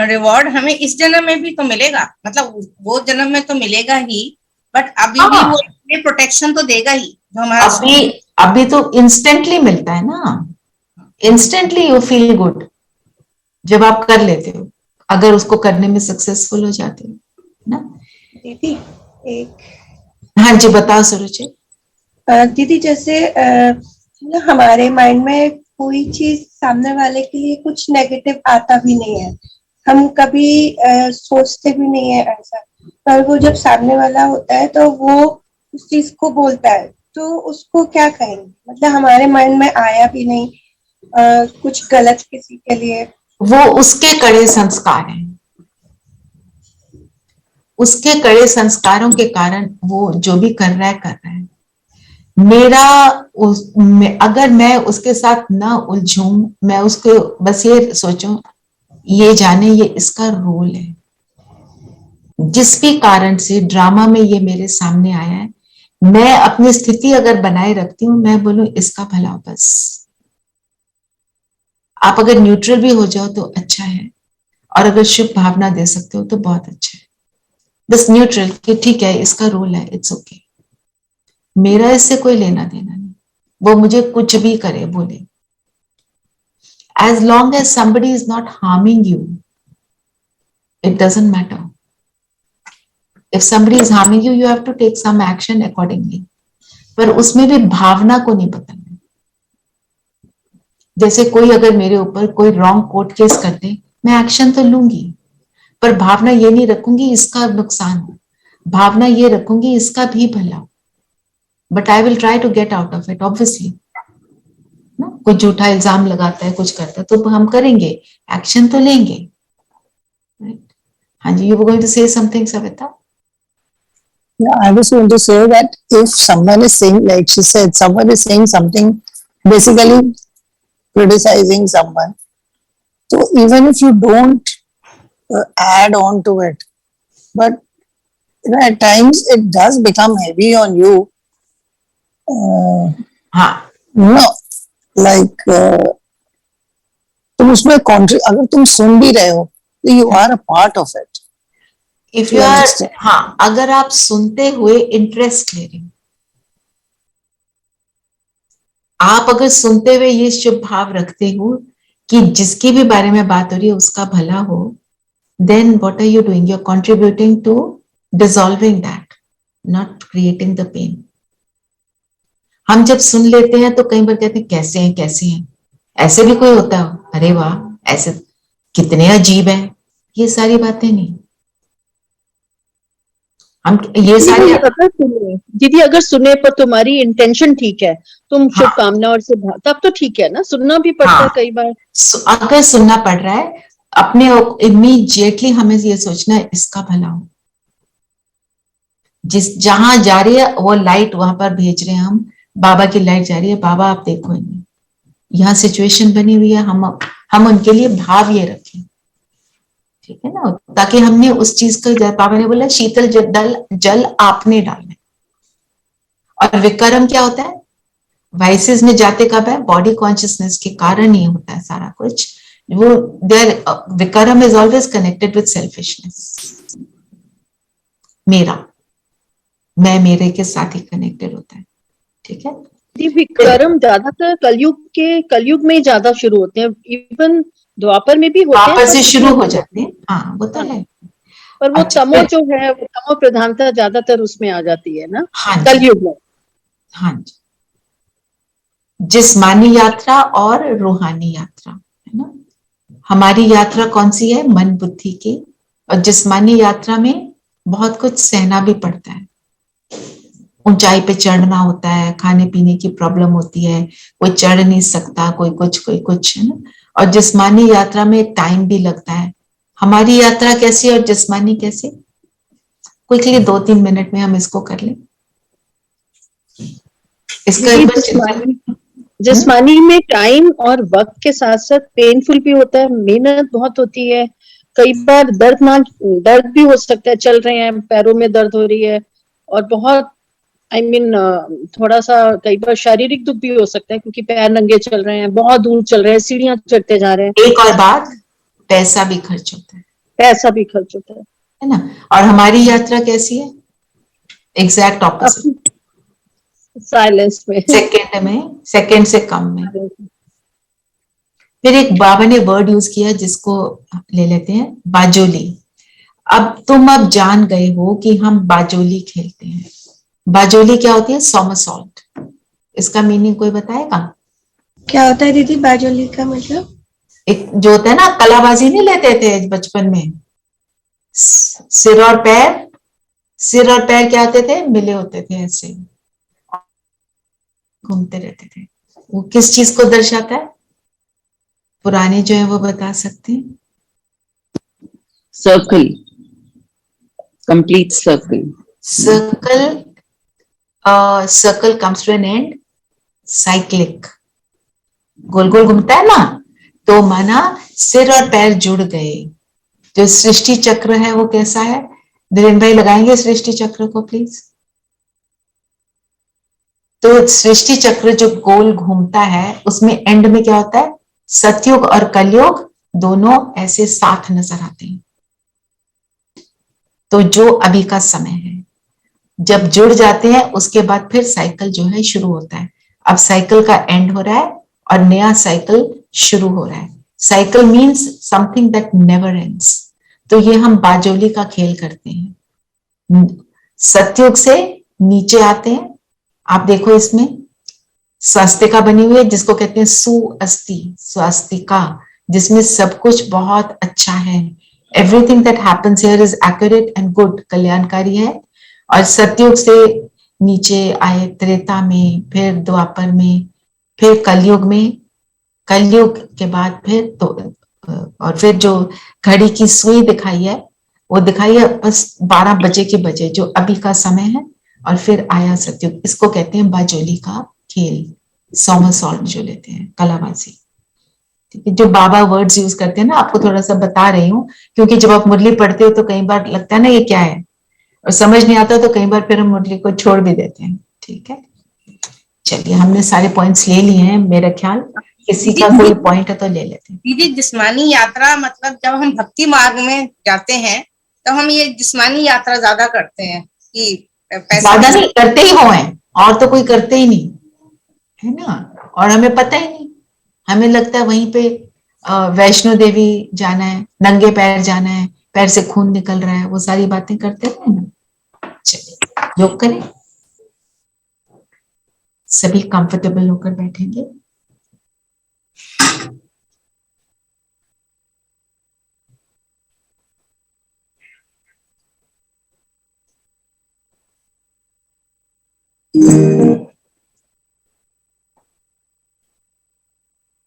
रिवॉर्ड हमें इस जन्म में भी तो मिलेगा, मतलब वो जन्म में तो मिलेगा ही, बट अभी भी वो प्रोटेक्शन तो देगा ही जो हमारा अभी तो इंस्टेंटली मिलता है ना, इंस्टेंटली यू फील गुड जब आप कर लेते हो, अगर उसको करने में सक्सेसफुल हो जाते हो ना। दीदी एक, हाँ जी बताओ सुरुचि। दीदी जैसे हमारे माइंड में कोई चीज सामने वाले के लिए कुछ नेगेटिव आता भी नहीं है, हम कभी सोचते भी नहीं है ऐसा, पर वो जब सामने वाला होता है तो वो उस चीज को बोलता है, तो उसको क्या कहेंगे? मतलब हमारे माइंड में आया भी नहीं कुछ गलत किसी के लिए, वो उसके कड़े संस्कार हैं, उसके कड़े संस्कारों के कारण वो जो भी कर रहा है। मेरा अगर मैं उसके साथ ना उलझूं, मैं उसको बस ये सोचूं, ये जाने ये इसका रोल है, जिस भी कारण से ड्रामा में ये मेरे सामने आया है, मैं अपनी स्थिति अगर बनाए रखती हूँ, मैं बोलूं इसका भला बस। आप अगर न्यूट्रल भी हो जाओ तो अच्छा है, और अगर शुभ भावना दे सकते हो तो बहुत अच्छा है। बस न्यूट्रल कि ठीक है इसका रोल है, इट्स ओके, मेरा इससे कोई लेना देना नहीं, वो मुझे कुछ भी करे बोले, as long as somebody is not harming you, it doesn't matter. If somebody is harming you, you have to take some action accordingly. पर उसमें भी भावना को नहीं बदलना। जैसे कोई अगर मेरे ऊपर कोई रॉन्ग कोर्ट केस कर दे, मैं एक्शन तो लूंगी, पर भावना ये नहीं रखूंगी इसका नुकसान हो, भावना ये रखूंगी इसका भी भला हो, but I will try to get out of it obviously ना। कोई झूठा इल्जाम लगाता है, कुछ करता है, तो हम करेंगे, एक्शन तो लेंगे। हाँ जी, you were going to say something Savita? Yeah, I was going to say that if someone is saying, like she said, someone is saying something, basically criticizing someone, so even if you don't add on to it, but you know, at times it does become heavy on you. No, like तुम उसमें अगर तुम सुन भी रहे हो, तो you are a part of it. If you are, हाँ, अगर आप सुनते हुए इंटरेस्ट ले रहे हो, आप अगर सुनते हुए ये शुभ भाव रखते हो कि जिसकी भी बारे में बात हो रही है उसका भला हो, then what are you doing? You're contributing to dissolving that, not creating the pain. हम जब सुन लेते हैं तो कई बार कहते हैं कैसे हैं, ऐसे भी कोई होता है, अरे वाह ऐसे कितने अजीब है, ये सारी बातें नहीं। हम ये सारे दीदी अगर सुने, दीदी अगर सुने पर तुम्हारी इंटेंशन ठीक है, तुम हाँ। शुभकामनाओं से तब तो ठीक है ना, सुनना भी पड़ता है हाँ। कई बार। अगर सुनना पड़ रहा है, अपने इमीडिएटली हमें ये सोचना है इसका भला हो, जिस जहां जा रही है वो लाइट वहां पर भेज रहे हैं हम, बाबा की लाइट जा रही है, बाबा आप देखो इन्हें, यहाँ सिचुएशन बनी हुई है, हम उनके लिए भाव ये रखें, ठीक है ना, ताकि हमने उस चीज को, बाबा ने बोला शीतल जल आपने डालना है। और विक्रम क्या होता है, वाइसेस में जाते कब है, बॉडी कॉन्शियसनेस के कारण ही होता है सारा कुछ, वो there vikram is always connected with selfishness, मेरा, मैं मेरे के साथ ही कनेक्टेड होता है, ठीक है। विक्रम ज्यादातर कलयुग में ही ज्यादा शुरू होते हैं, इवन द्वापर में भी होते हैं, वापस से शुरू हो जाते हैं, हाँ वो तो है। पर वो अच्छा, तमो जो है, वो तमो प्रधानता ज्यादातर उसमें आ जाती है ना, हाँ कलयुग में। हाँ जी, जिस्मानी यात्रा और रूहानी यात्रा, है ना। हमारी यात्रा कौन सी है, मन बुद्धि की, और जिस्मानी यात्रा में बहुत कुछ सहना भी पड़ता है, ऊंचाई पे चढ़ना होता है, खाने पीने की प्रॉब्लम होती है, कोई चढ़ नहीं सकता, कोई कुछ, है ना। और जिस्मानी यात्रा में टाइम भी लगता है। हमारी यात्रा कैसी और जिस्मानी कैसी, क्विकली 2-3 मिनट में हम इसको कर लें, इसका एक बार जिस्मानी में टाइम और वक्त के साथ साथ पेनफुल भी होता है, मेहनत बहुत होती है, कई बार दर्द भी हो सकता है, चल रहे हैं पैरों में दर्द हो रही है, और बहुत थोड़ा सा कई बार शारीरिक दुख भी हो सकता है, क्योंकि पैर नंगे चल रहे हैं, बहुत दूर चल रहे हैं, सीढ़ियां चढ़ते जा रहे हैं। एक और बात, पैसा भी खर्च होता है, पैसा भी खर्च होता है ना। और हमारी यात्रा कैसी है, एग्जैक्ट ऑपोजिट, साइलेंस में, सेकंड से कम में। फिर एक बाबा ने वर्ड यूज किया जिसको ले लेते हैं, बाजोली। अब जान गए हो कि हम बाजोली खेलते हैं। बाजोली क्या होती है, सोमरसॉल्ट, इसका मीनिंग कोई बताएगा। क्या होता है दीदी बाजोली का मतलब? एक जो होता है ना, कलाबाजी नहीं लेते थे बचपन में, सिर और पैर क्या होते थे, मिले होते थे, ऐसे घूमते रहते थे। वो किस चीज को दर्शाता है, पुराने जो है वो बता सकते हैं। Circle, complete circle. Circle comes to an end, cyclic, गोल गोल घूमता है ना, तो माना सिर और पैर जुड़ गए। जो सृष्टि चक्र है वो कैसा है, धीरेन्द्र भाई लगाएंगे सृष्टि चक्र को प्लीज। तो सृष्टि चक्र जो गोल घूमता है, उसमें एंड में क्या होता है, सतयुग और कलयुग दोनों ऐसे साथ नजर आते हैं। तो जो अभी का समय है, जब जुड़ जाते हैं उसके बाद फिर साइकिल जो है शुरू होता है। अब साइकिल का एंड हो रहा है और नया साइकिल शुरू हो रहा है। Cycle means something that never ends. तो ये हम बाजोली का खेल करते हैं। सतयुग से नीचे आते हैं, आप देखो इसमें स्वास्तिका बनी हुई है, जिसको कहते हैं स्वास्तिका, जिसमें सब कुछ बहुत अच्छा है, everything that happens here is accurate and good, कल्याणकारी है। और सतयुग से नीचे आए त्रेता में, फिर द्वापर में, फिर कलयुग में, कलयुग के बाद फिर तो, और फिर जो घड़ी की सुई दिखाई है वो दिखाई है बस 12 बजे के बजे, जो अभी का समय है। और फिर आया सतयुग, इसको कहते हैं बाजोली का खेल, सोमरसॉल्ट जो लेते हैं, कलाबाजी। ठीक है, जो बाबा वर्ड्स यूज करते हैं ना, आपको थोड़ा सा बता रही हूँ, क्योंकि जब आप मुरली पढ़ते हो तो कई बार लगता है ना ये क्या है, और समझ नहीं आता, तो कई बार फिर हम मुरली को छोड़ भी देते हैं। ठीक है, चलिए हमने सारे पॉइंट्स ले लिए हैं, मेरा ख्याल किसी का कोई पॉइंट है तो ले लेते हैं। दीदी जिस्मानी यात्रा मतलब जब हम भक्ति मार्ग में जाते हैं तो हम ये जिस्मानी यात्रा ज्यादा करते हैं कि ज्यादा नहीं करते ही वो हैं, और तो कोई करते ही नहीं, है ना। और हमें पता ही नहीं, हमें लगता है वहीं पे वैष्णो देवी जाना है, नंगे पैर जाना है, पैर से खून निकल रहा है, वो सारी बातें करते हैं ना। चलिए योग करें, सभी कंफर्टेबल होकर बैठेंगे।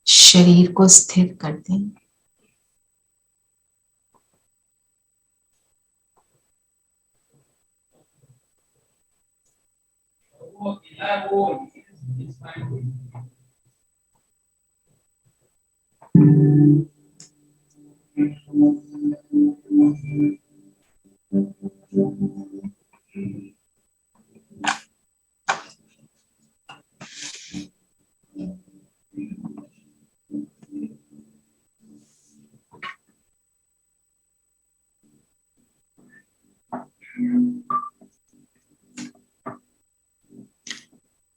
शरीर को स्थिर कर दें।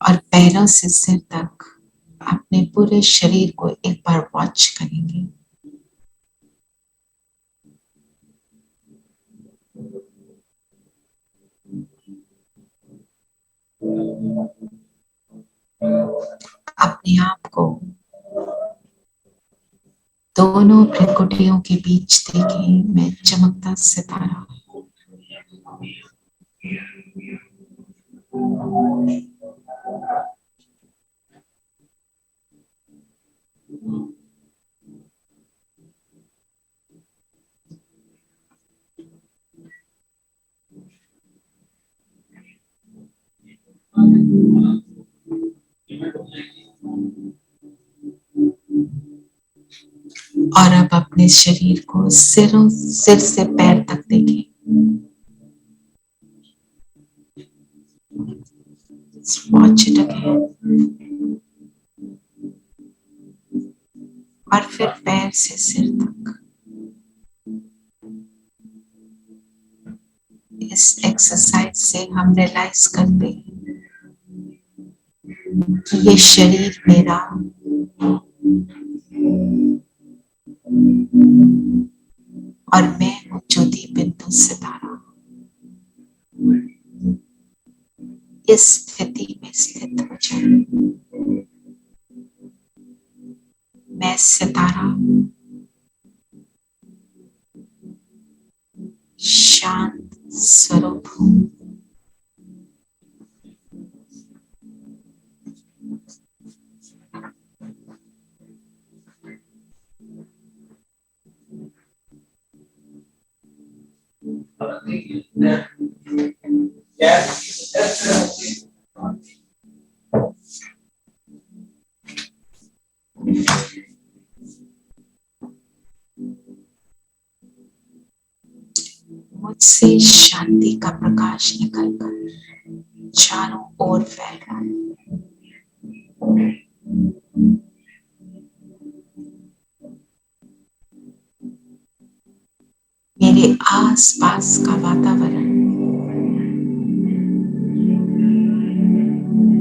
और पैरों से सिर तक अपने पूरे शरीर को एक बार वॉच करेंगे। अपने आप को दोनों भ्रिकुटियों के बीच देखें। मैं चमकता सितारा। और अब अपने शरीर को सिर से पैर तक देखें। Watch it again. और फिर पैर से सिर तक। इस एक्सरसाइज से हम रियलाइज करते हैं कि ये शरीर मेरा और मैं हूँ ज्योति बिंदु सितारा। इस स्थिति में स्थित हो जाए। मैं सितारा शांत स्वरूप हूँ। मुझसे शांति का प्रकाश निकलकर चारों ओर फैल रहा है। मेरे आसपास का वातावरण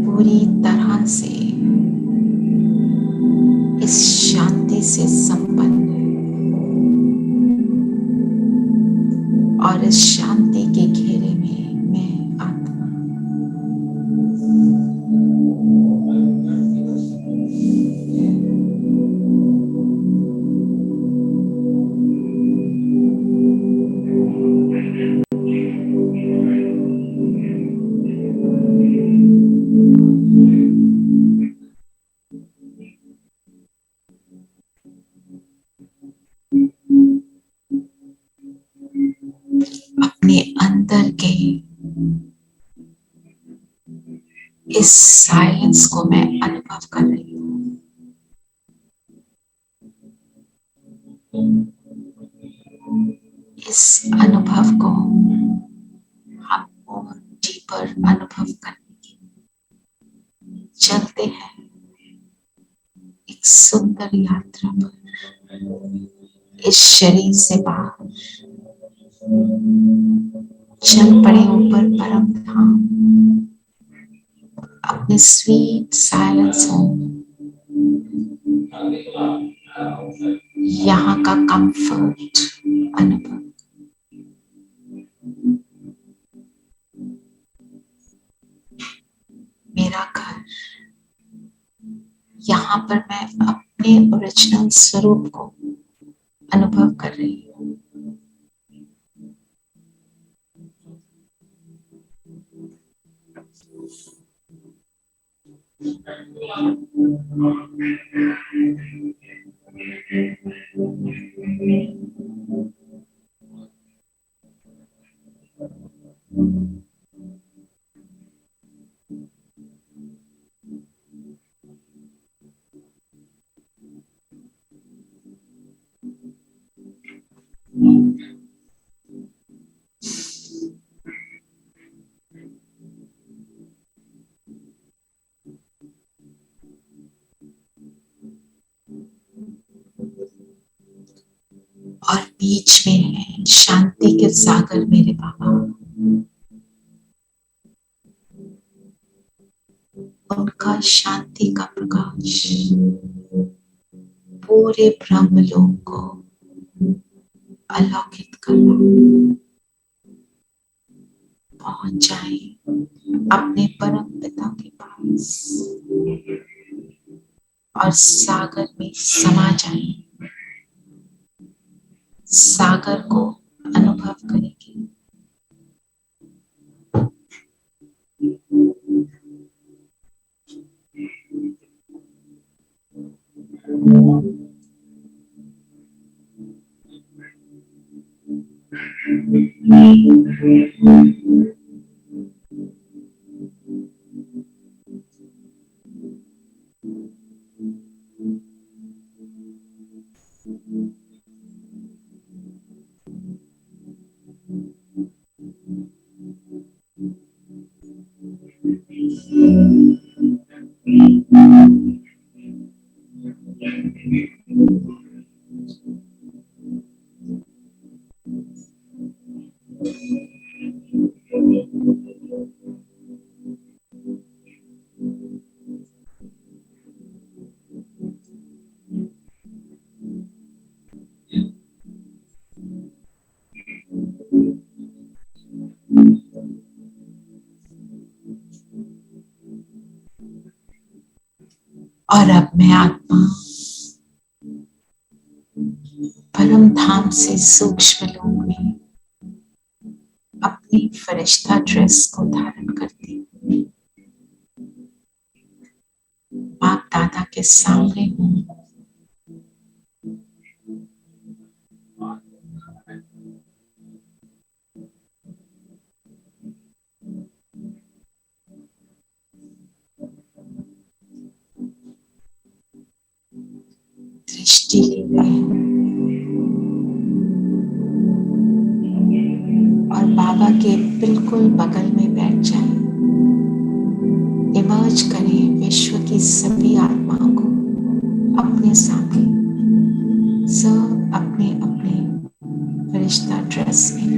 पूरी तरह से इस शांति से संपन्न है और इस शांति के घेरे में मैं आत्मा अपने अंदर के इस साइलेंस को मैं अनुभव कर रही हूँ। इस अनुभव को हम और डीपर अनुभव करने के लिए चलते हैं एक सुंदर यात्रा पर। इस शरीर से बाहर चल पड़े ऊपर परम धाम, अपने स्वीट साइलेंस होम, यहाँ का कंफर्ट अनुभव। मेरा घर, यहाँ पर मैं अपने ओरिजिनल स्वरूप को अनुभव कर रही हूँ। और बीच में है शांति के सागर मेरे बाबा, उनका शांति का प्रकाश पूरे ब्रह्मलोक को अलौकित करना। पहुंच जाए अपने परम पिता के पास और सागर में समा जाए, सागर को अनुभव करेंगे। और अब मैं आत्मा परम धाम से सूक्ष्म लोक में अपनी फरिश्ता ड्रेस को धारण करती हूँ, बाप दादा के सामने हूँ। दृष्टि और बाबा के बिल्कुल बगल में बैठ जाए। इमर्ज करें विश्व की सभी आत्माओं को अपने सामने, सब अपने अपने फरिश्ता ड्रेस में।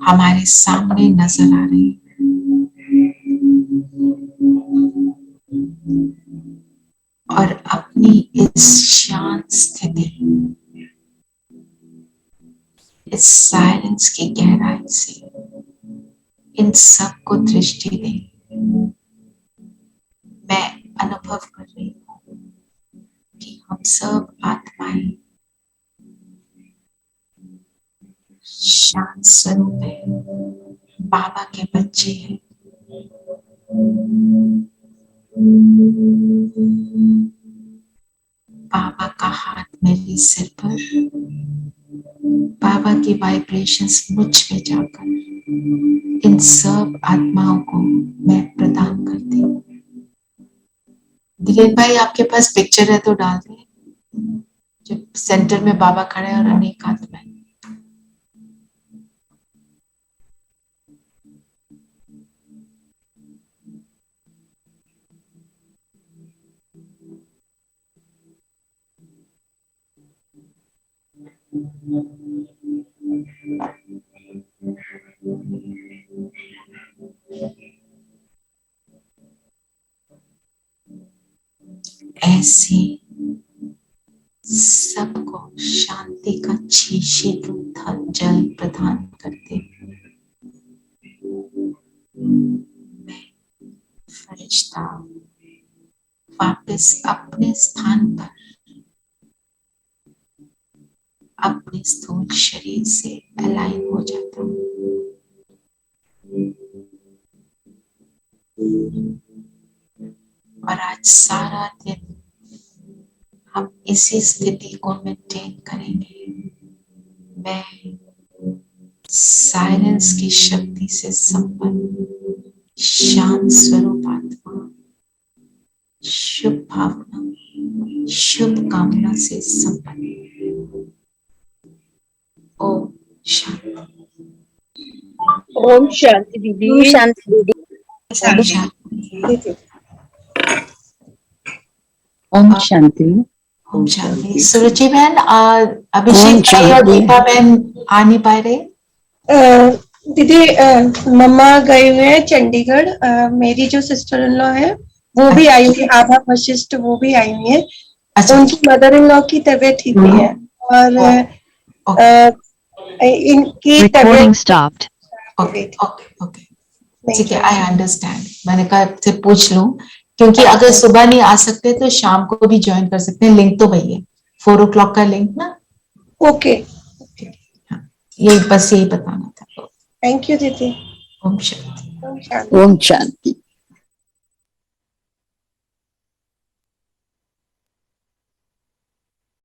हमारे सामने नजर आ रही और अपनी इस शांत स्थिति, इस साइलेंस की गहराई से इन सब को दृष्टि दें। मैं अनुभव कर रही हूँ कि हम सब आत्माएं शांत स्वरूप है, बाबा के बच्चे हैं। बाबा का हाथ मेरे सिर पर, बाबा की वाइब्रेशंस मुझ पे जाकर इन सब आत्माओं को मैं प्रदान करती हूँ। दिलीप भाई, आपके पास पिक्चर है तो डाल दें, जो सेंटर में बाबा खड़े हैं और अनेक आत्माएं। ऐसे सबको शांति का शीतल जल प्रदान करते रिश्ता वापस अपने स्थान पर अपने स्थूल शरीर से अलाइन हो जाता है। और आज सारा दिन हम इसी स्थिति को मेंटेन करेंगे। मैं साइलेंस की शक्ति से संपन्न शांत स्वरूप आत्मा, शुभ भावना, शुभ कामना से संपन्न। ओम शांति। ओम शांति दीदी। शांति दीदी। ओम शांति। ओम शांति। ओम शांति। सुरुचि बहन, अभिषेक भाई और दीपा बहन आ नहीं पा रहे। दीदी मम्मा गए हुए हैं चंडीगढ़। मेरी जो सिस्टर इन लॉ है वो भी आई हुई है, आभा वशिष्ठ, वो भी आई हुई है। अच्छा। उनकी मदर इन लॉ की तबीयत ठीक नहीं है और इनकी तबीयत ओके ओके ओके, ठीक है, आई अंडरस्टैंड। मैंने कहा से पूछ लूं, क्योंकि अगर सुबह नहीं आ सकते तो शाम को भी ज्वाइन कर सकते हैं। लिंक तो वही है, 4 o'clock का लिंक ना। ओके, यही बस यही बताना था। थैंक यू दीदी। ओम शांति। ओम शांति।